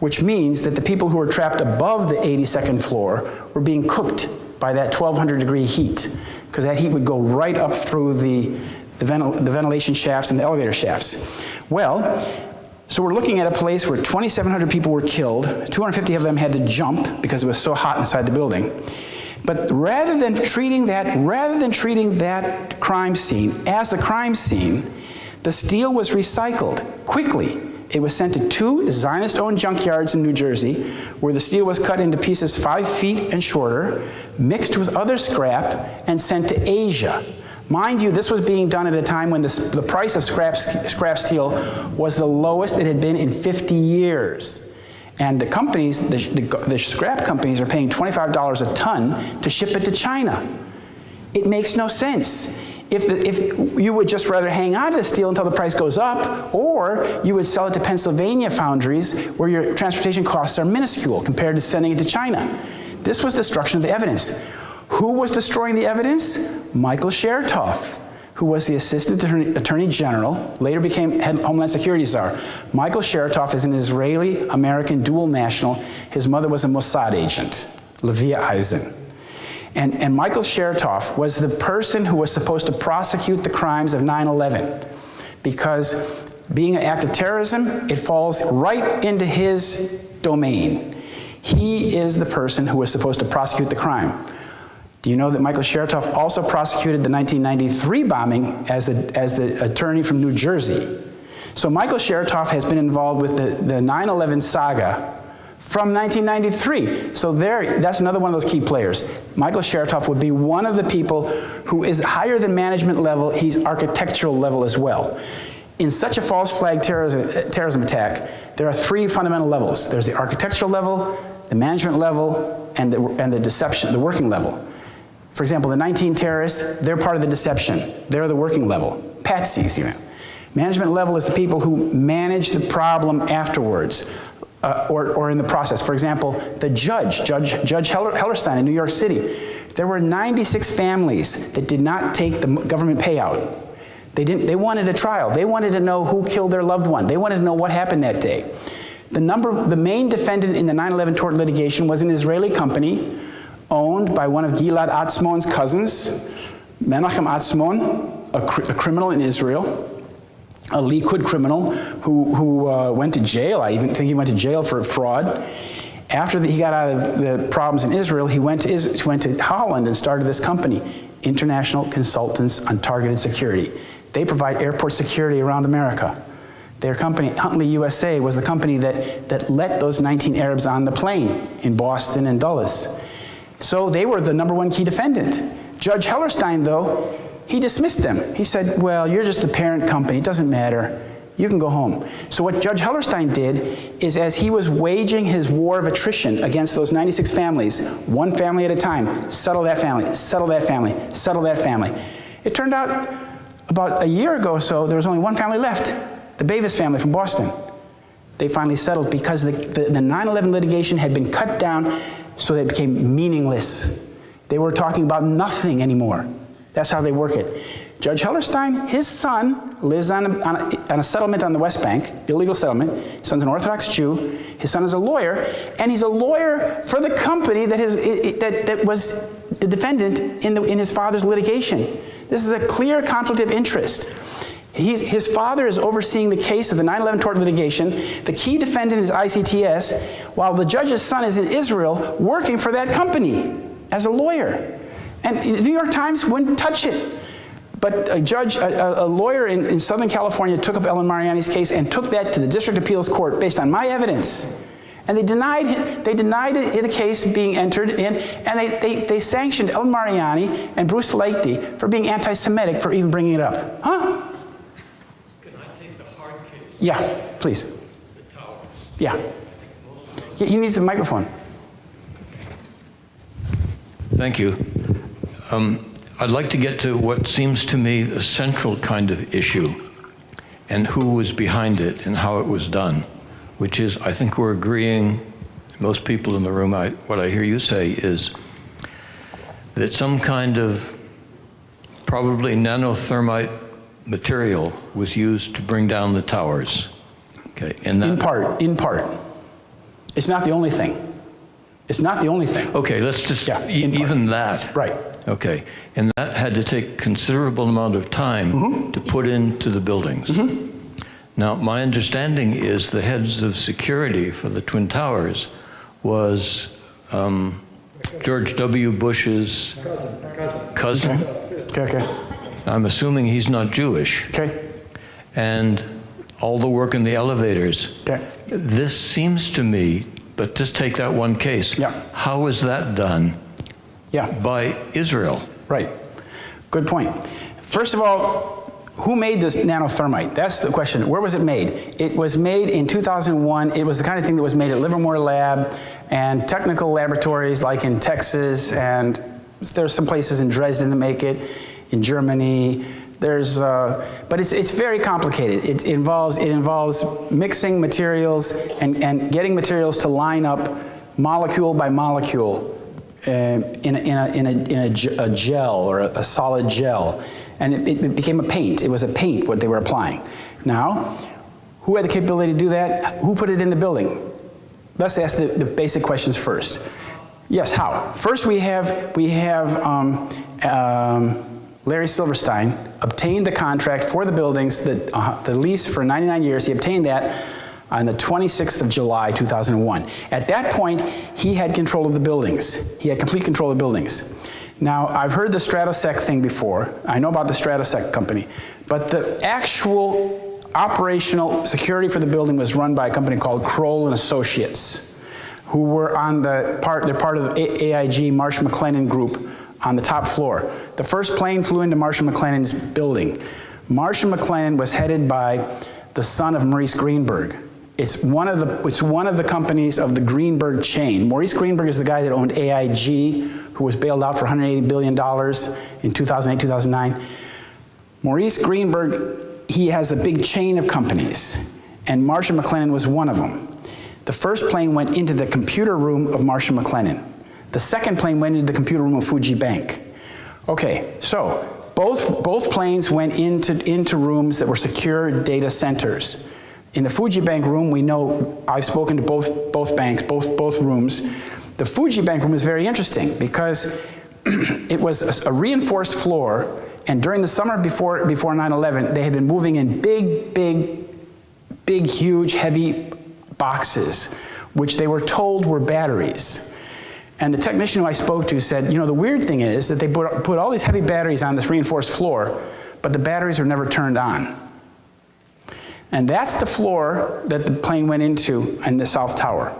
which means that the people who were trapped above the 82nd floor were being cooked by that 1,200 degree heat, because that heat would go right up through the ventilation shafts and the elevator shafts. Well, so we're looking at a place where 2,700 people were killed, 250 of them had to jump because it was so hot inside the building. But rather than treating that crime scene as a crime scene, the steel was recycled quickly. It was sent to 2 Zionist-owned junkyards in New Jersey, where the steel was cut into pieces 5 feet and shorter, mixed with other scrap, and sent to Asia. Mind you, this was being done at a time when the price of scrap steel was the lowest it had been in 50 years. And the companies, the scrap companies, are paying $25 a ton to ship it to China. It makes no sense. If you would just rather hang on to the steel until the price goes up, or you would sell it to Pennsylvania foundries where your transportation costs are minuscule compared to sending it to China. This was destruction of the evidence. Who was destroying the evidence? Michael Chertoff, who was the Assistant Attorney General, later became Homeland Security Czar. Michael Chertoff is an Israeli-American dual national. His mother was a Mossad agent, Levia Eisen. And Michael Chertoff was the person who was supposed to prosecute the crimes of 9/11, because being an act of terrorism, it falls right into his domain. He is the person who was supposed to prosecute the crime. Do you know that Michael Chertoff also prosecuted the 1993 bombing as the attorney from New Jersey? So Michael Chertoff has been involved with the 9/11 saga from 1993. So that's another one of those key players. Michael Chertoff would be one of the people who is higher than management level. He's architectural level as well. In such a false flag terrorism attack, there are three fundamental levels. There's the architectural level, the management level, and the deception, the working level. For example, the 19 terrorists, they're part of the deception. They're the working level. Patsies, even. Management level is the people who manage the problem afterwards, or in the process. For example, the Judge Hellerstein in New York City. There were 96 families that did not take the government payout. They wanted a trial. They wanted to know who killed their loved one. They wanted to know what happened that day. The main defendant in the 9/11 tort litigation was an Israeli company owned by one of Gilad Atzmon's cousins, Menachem Atzmon, a criminal in Israel, a Likud criminal who went to jail. I even think he went to jail for fraud. After he got out of the problems in Israel, he went to Holland and started this company, International Consultants on Targeted Security. They provide airport security around America. Their company, Huntley USA, was the company that let those 19 Arabs on the plane in Boston and Dulles. So they were the number one key defendant. Judge Hellerstein, though, he dismissed them. He said, well, you're just the parent company. It doesn't matter. You can go home. So what Judge Hellerstein did is, as he was waging his war of attrition against those 96 families, one family at a time, settle that family, settle that family, settle that family. It turned out about a year ago or so, there was only one family left, the Bavis family from Boston. They finally settled because the 9/11 litigation had been cut down so that it became meaningless. They were talking about nothing anymore. That's how they work it. Judge Hellerstein, his son lives on a settlement on the West Bank, illegal settlement. His son's an Orthodox Jew. His son is a lawyer, and he's a lawyer for the company that was the defendant in his father's litigation. This is a clear conflict of interest. His father is overseeing the case of the 9/11 tort litigation. The key defendant is ICTS, while the judge's son is in Israel working for that company as a lawyer. And the New York Times wouldn't touch it. But a lawyer in Southern California took up Ellen Mariani's case and took that to the District Appeals Court based on my evidence. And they denied the case being entered in, and they sanctioned Ellen Mariani and Bruce Leichty for being anti-Semitic for even bringing it up. Huh? Can I take the hard case? Yeah, please. The towers. Yeah. He needs the microphone. Thank you. I'd like to get to what seems to me a central kind of issue and who was behind it and how it was done, which is, I think we're agreeing, most people in the room, what I hear you say is that some kind of probably nanothermite material was used to bring down the towers. Okay, and that, In part. It's not the only thing. It's not the only thing. Okay, let's just, Yeah, even that. Right. Okay, and that had to take considerable amount of time to put into the buildings. Now, my understanding is the heads of security for the Twin Towers was George W. Bush's cousin. Okay. I'm assuming he's not Jewish. Okay. And all the work in the elevators. Okay. This seems to me, but just take that one case. Yeah. How is that done? Yeah. By Israel. Right. Good point. First of all, who made this nanothermite? That's the question. Where was it made? It was made in 2001. It was the kind of thing that was made at Livermore Lab and technical laboratories like in Texas, and there's some places in Dresden that make it, in Germany. But it's very complicated. It involves mixing materials and getting materials to line up molecule by molecule in a gel or a solid gel, and it became a paint. It was a paint what they were applying. Now, who had the capability to do that? Who put it in the building? Let's ask the basic questions first. Yes, how? First, we have Larry Silverstein obtained the contract for the buildings, the lease for 99 years. He obtained that on the 26th of July, 2001. At that point, he had control of the buildings. He had complete control of the buildings. Now, I've heard the Stratosec thing before. I know about the Stratosec company. But the actual operational security for the building was run by a company called Kroll and Associates, who were on they're part of the AIG Marsh McLennan group on the top floor. The first plane flew into Marsh McLennan's building. Marsh McLennan was headed by the son of Maurice Greenberg. It's one of the companies of the Greenberg chain. Maurice Greenberg is the guy that owned AIG, who was bailed out for $180 billion in 2008, 2009. Maurice Greenberg, he has a big chain of companies, and Marsh & McLennan was one of them. The first plane went into the computer room of Marsh & McLennan. The second plane went into the computer room of Fuji Bank. Okay, so both planes went into rooms that were secure data centers. In the Fuji Bank room, we know, I've spoken to both banks, both rooms. The Fuji Bank room is very interesting because it was a reinforced floor, and during the summer before 9/11, they had been moving in big, huge, heavy boxes, which they were told were batteries. And the technician who I spoke to said, you know, the weird thing is that they put all these heavy batteries on this reinforced floor, but the batteries were never turned on. And that's the floor that the plane went into in the South Tower.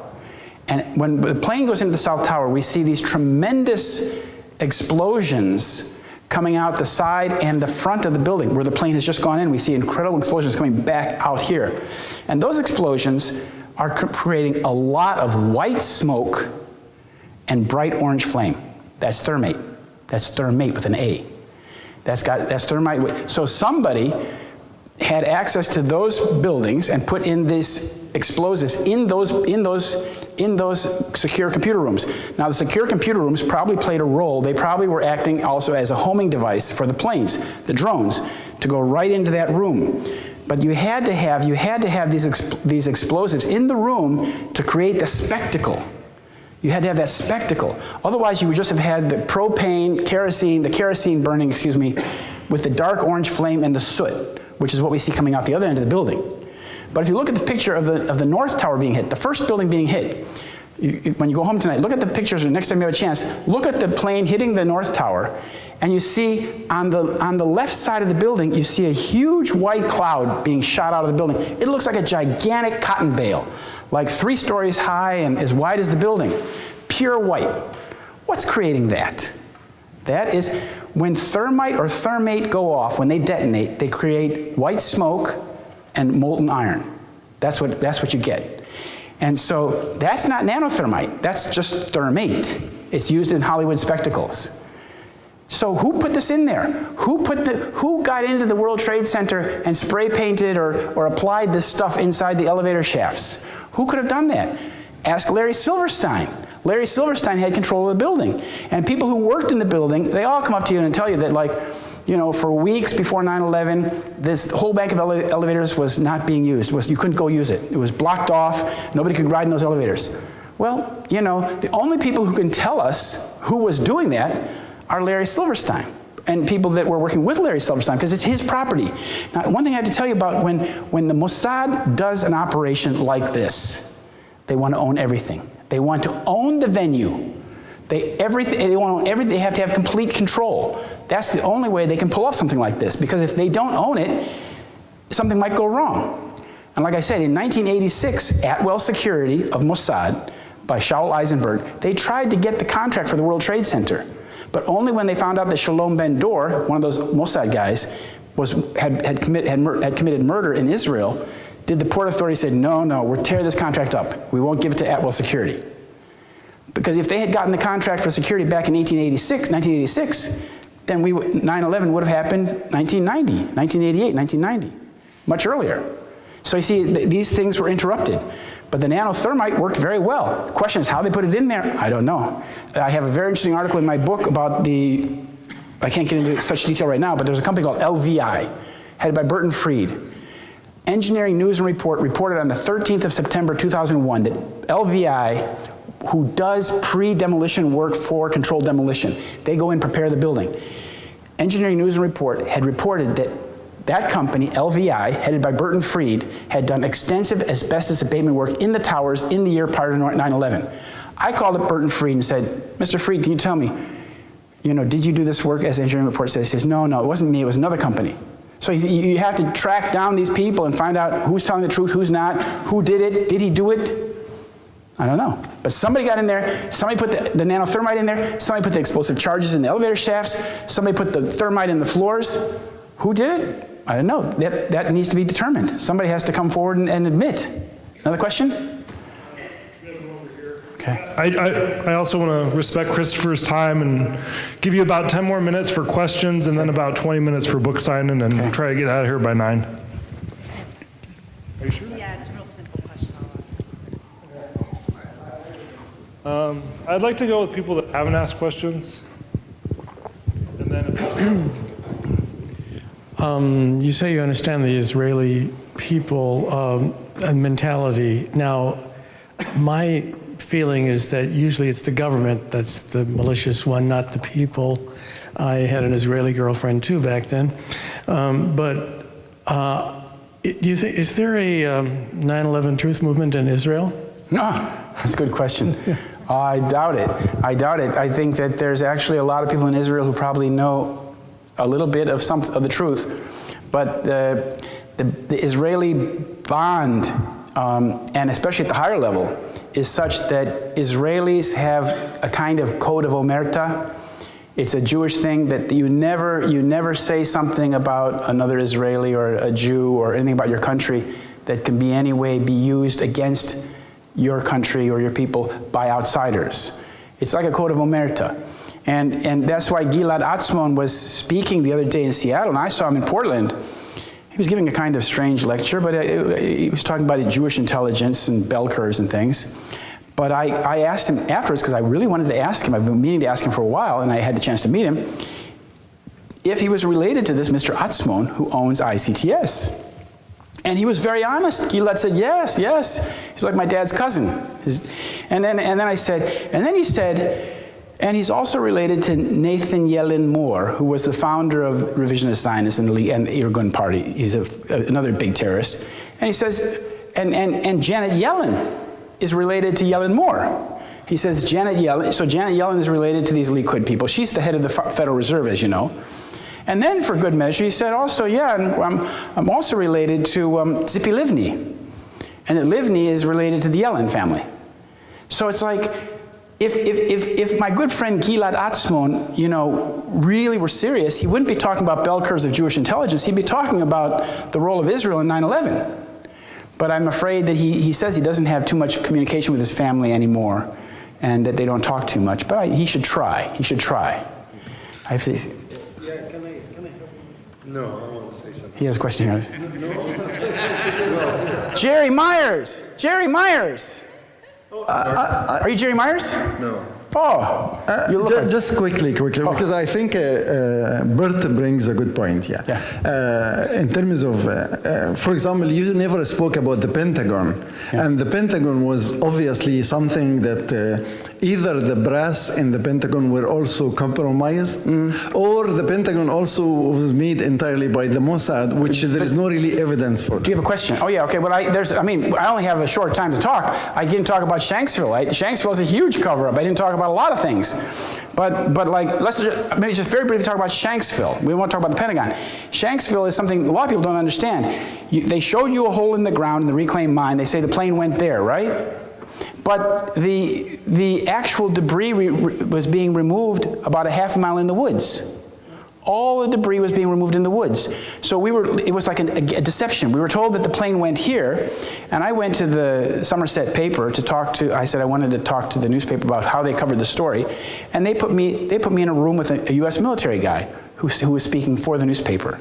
And when the plane goes into the South Tower, we see these tremendous explosions coming out the side and the front of the building. Where the plane has just gone in, we see incredible explosions coming back out here. And those explosions are creating a lot of white smoke and bright orange flame. That's thermate. That's thermate with an A. That's thermite. So somebody had access to those buildings and put in these explosives in those secure computer rooms. Now, the secure computer rooms probably played a role. They probably were acting also as a homing device for the planes, the drones, to go right into that room. But you had to have these explosives in the room to create the spectacle. You had to have that spectacle. Otherwise, you would just have had the kerosene burning, with the dark orange flame and the soot, which is what we see coming out the other end of the building. But if you look at the picture of the North Tower being hit, the first building being hit, when you go home tonight, look at the pictures, or next time you have a chance, look at the plane hitting the North Tower, and you see on the left side of the building, you see a huge white cloud being shot out of the building. It looks like a gigantic cotton bale, like 3 stories high and as wide as the building. Pure white. What's creating that? That is when thermite or thermate go off, when they detonate, they create white smoke and molten iron. That's what you get. And so that's not nanothermite, that's just thermate. It's used in Hollywood spectacles. So who put this in there? Who got into the World Trade Center and spray painted or applied this stuff inside the elevator shafts? Who could have done that? Ask Larry Silverstein. Larry Silverstein had control of the building. And people who worked in the building, they all come up to you and tell you that, like, you know, for weeks before 9/11, this whole bank of elevators was not being used. You couldn't go use it. It was blocked off. Nobody could ride in those elevators. Well, you know, the only people who can tell us who was doing that are Larry Silverstein and people that were working with Larry Silverstein, because it's his property. Now, one thing I had to tell you about when the Mossad does an operation like this, they want to own everything. They want to own the venue. They want to own everything. They have to have complete control. That's the only way they can pull off something like this, because if they don't own it, something might go wrong. And like I said, in 1986, Atwell Security of Mossad, by Shaul Eisenberg, they tried to get the contract for the World Trade Center, but only when they found out that Shalom Ben-Dor, one of those Mossad guys, had committed murder in Israel, did the Port Authority say, no, we'll tear this contract up. We won't give it to Atwell Security. Because if they had gotten the contract for security back in 1986, then 9/11 would have happened 1990, 1988, 1990, much earlier. So you see, these things were interrupted. But the nanothermite worked very well. The question is how they put it in there, I don't know. I have a very interesting article in my book about I can't get into such detail right now, but there's a company called LVI, headed by Burton Freed. Engineering News and Report reported on the 13th of September 2001 that LVI, who does pre-demolition work for controlled demolition, they go in and prepare the building. Engineering News and Report had reported That company, LVI, headed by Burton Freed, had done extensive asbestos abatement work in the towers in the year prior to 9/11. I called up Burton Freed and said, Mr. Freed, can you tell me, did you do this work as engineering report says? He says, no, it wasn't me, it was another company. So you have to track down these people and find out who's telling the truth, who's not, who did it, did he do it? I don't know. But somebody got in there, somebody put the nanothermite in there, somebody put the explosive charges in the elevator shafts, somebody put the thermite in the floors. Who did it? I don't know. That needs to be determined. Somebody has to come forward and admit. Another question? Okay. I also want to respect Christopher's time and give you about 10 more minutes for questions and then about 20 minutes for book signing and try to get out of here by 9. Are you sure? Yeah, it's a real simple question. I'd like to go with people that haven't asked questions. And then if there's you say you understand the Israeli people and mentality. Now, my feeling is that usually it's the government that's the malicious one, not the people. I had an Israeli girlfriend too back then. Do you think, is there a 9/11 truth movement in Israel? That's a good question. I doubt it. I think that there's actually a lot of people in Israel who probably know a little bit of the truth, but the Israeli bond, and especially at the higher level, is such that Israelis have a kind of code of omerta. It's a Jewish thing that you never say something about another Israeli or a Jew or anything about your country that can be any way be used against your country or your people by outsiders. It's like a code of omerta. And that's why Gilad Atzmon was speaking the other day in Seattle, and I saw him in Portland. He was giving a kind of strange lecture, but he was talking about Jewish intelligence and bell curves and things. But I asked him afterwards, because I really wanted to ask him, I've been meaning to ask him for a while, and I had the chance to meet him, if he was related to this Mr. Atzmon who owns ICTS. And he was very honest. Gilad said, yes. He's like my dad's cousin. And then I said, and then he said, and he's also related to Nathan Yellen Moore, who was the founder of Revisionist Zionists and the Irgun Party. He's another big terrorist. And he says, and Janet Yellen is related to Yellen Moore. He says Janet Yellen, so Janet Yellen is related to these Likud people. She's the head of the Federal Reserve, as you know. And then, for good measure, he said also, and I'm also related to Tzipi Livni. And that Livni is related to the Yellen family. So it's like, if my good friend Gilad Atzmon, really were serious, he wouldn't be talking about bell curves of Jewish intelligence. He'd be talking about the role of Israel in 9/11. But I'm afraid that he says he doesn't have too much communication with his family anymore, and that they don't talk too much. But he should try. He should try. I have to. Yeah, can I help you? No, I want to say something. He has a question here. No. Jerry Myers. Jerry Myers. Are you Jerry Myers? No. Oh, you look like... Just quickly, because I think Bert brings a good point, in terms of, for example, you never spoke about the Pentagon, and the Pentagon was obviously something that either the brass in the Pentagon were also compromised, or the Pentagon also was made entirely by the Mossad, which there is no really evidence for. Do you have a question? Oh yeah, okay. Well, I only have a short time to talk. I didn't talk about Shanksville. Shanksville is a huge cover-up. I didn't talk about a lot of things, but like let's maybe just very briefly talk about Shanksville. We want to talk about the Pentagon. Shanksville is something a lot of people don't understand. They showed you a hole in the ground in the reclaimed mine. They say the plane went there, right? But the actual debris was being removed about a half a mile in the woods. All the debris was being removed in the woods. So it was like a deception. We were told that the plane went here, and I went to the Somerset paper I said I wanted to talk to the newspaper about how they covered the story, and they put me in a room with a U.S. military guy who was speaking for the newspaper.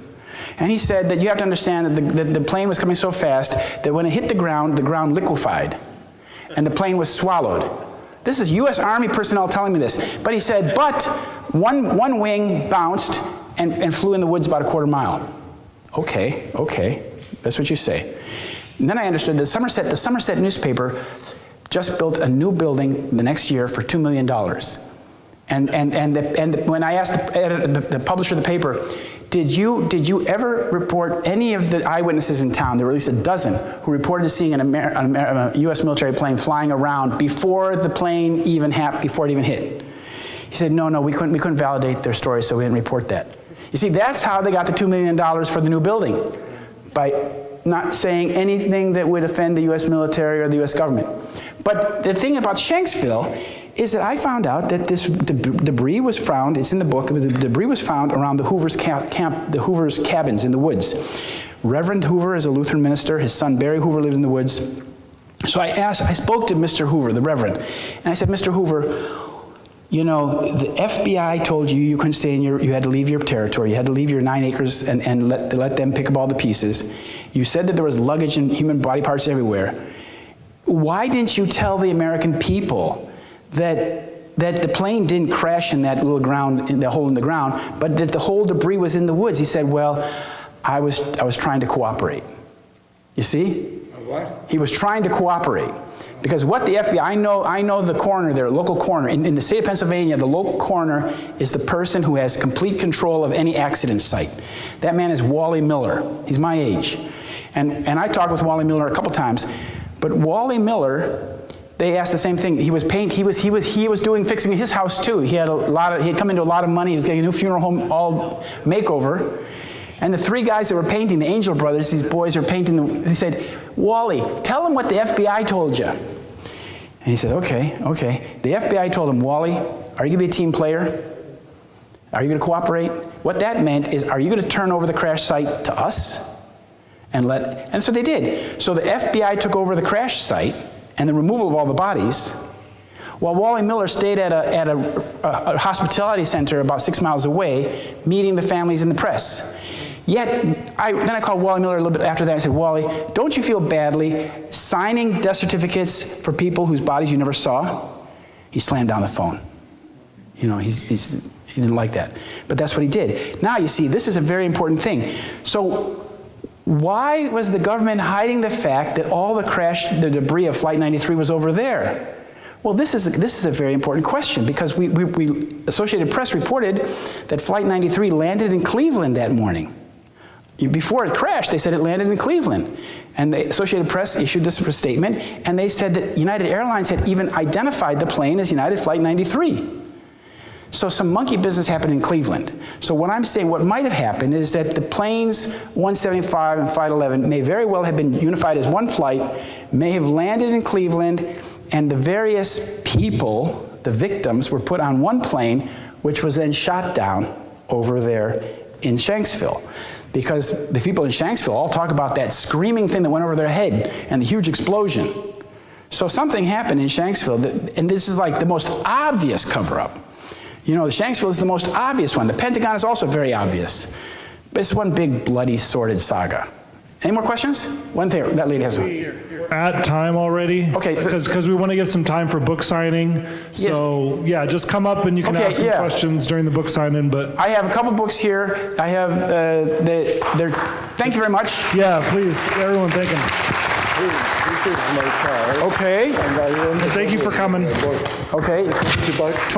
And he said that you have to understand that the plane was coming so fast that when it hit the ground liquefied, and the plane was swallowed. This is U.S. Army personnel telling me this. But he said, but one wing bounced and flew in the woods about a quarter mile. Okay, that's what you say. And then I understood that the Somerset newspaper just built a new building the next year for $2 million. And when I asked the publisher of the paper, Did you ever report any of the eyewitnesses in town, there were at least a dozen, who reported seeing a U.S. military plane flying around before the plane even before it even hit? He said, no, we couldn't validate their story, so we didn't report that. You see, that's how they got the $2 million for the new building, by not saying anything that would offend the U.S. military or the U.S. government. But the thing about Shanksville is that I found out that this debris was found, it's in the book, the debris was found around the Hoover's the Hoover's cabins in the woods. Reverend Hoover is a Lutheran minister, his son Barry Hoover lived in the woods. So I spoke to Mr. Hoover, the Reverend, and I said, Mr. Hoover, you know, the FBI told you couldn't stay in you had to leave your territory, you had to leave your 9 acres and let them pick up all the pieces. You said that there was luggage and human body parts everywhere. Why didn't you tell the American people that the plane didn't crash in that little ground, in the hole in the ground, but that the whole debris was in the woods? He said, well, I was trying to cooperate. You see? What? He was trying to cooperate. Because what the FBI, I know the coroner there, local coroner, in the state of Pennsylvania, the local coroner is the person who has complete control of any accident site. That man is Wally Miller. He's my age. And I talked with Wally Miller a couple times, but Wally Miller, they asked the same thing. He was doing fixing his house too. He had come into a lot of money. He was getting a new funeral home, all makeover. And the 3 guys that were painting, the Angel brothers, these boys are painting, they said, Wally, tell them what the FBI told you. And he said, okay. The FBI told him, Wally, are you going to be a team player? Are you going to cooperate? What that meant is, are you going to turn over the crash site to us? And that's what they did. So the FBI took over the crash site and the removal of all the bodies, while Wally Miller stayed at a hospitality center about 6 miles away, meeting the families and the press. Yet, then I called Wally Miller a little bit after that. I said, Wally, don't you feel badly signing death certificates for people whose bodies you never saw? He slammed down the phone. You know, he didn't like that. But that's what he did. Now, you see, this is a very important thing. So, why was the government hiding the fact that all the debris of Flight 93 was over there? Well, this is a very important question, because we Associated Press reported that Flight 93 landed in Cleveland that morning. Before it crashed, they said it landed in Cleveland. And the Associated Press issued this statement, and they said that United Airlines had even identified the plane as United Flight 93. So some monkey business happened in Cleveland. So what I'm saying, what might have happened is that the planes 175 and Flight 11 may very well have been unified as one flight, may have landed in Cleveland, and the various people, the victims, were put on one plane, which was then shot down over there in Shanksville. Because the people in Shanksville all talk about that screaming thing that went over their head and the huge explosion. So something happened in Shanksville, and this is like the most obvious cover-up. You know, the Shanksville is the most obvious one. The Pentagon is also very obvious. But it's one big, bloody, sordid saga. Any more questions? One thing, that lady has one. We're at time already. Okay. Because we want to give some time for book signing. So, yeah, just come up and you can ask some questions during the book signing. But I have a couple books here. I have, thank you very much. Yeah, please, everyone, thank him. This is my card. Okay. And I want Thank you for coming. Okay. $20.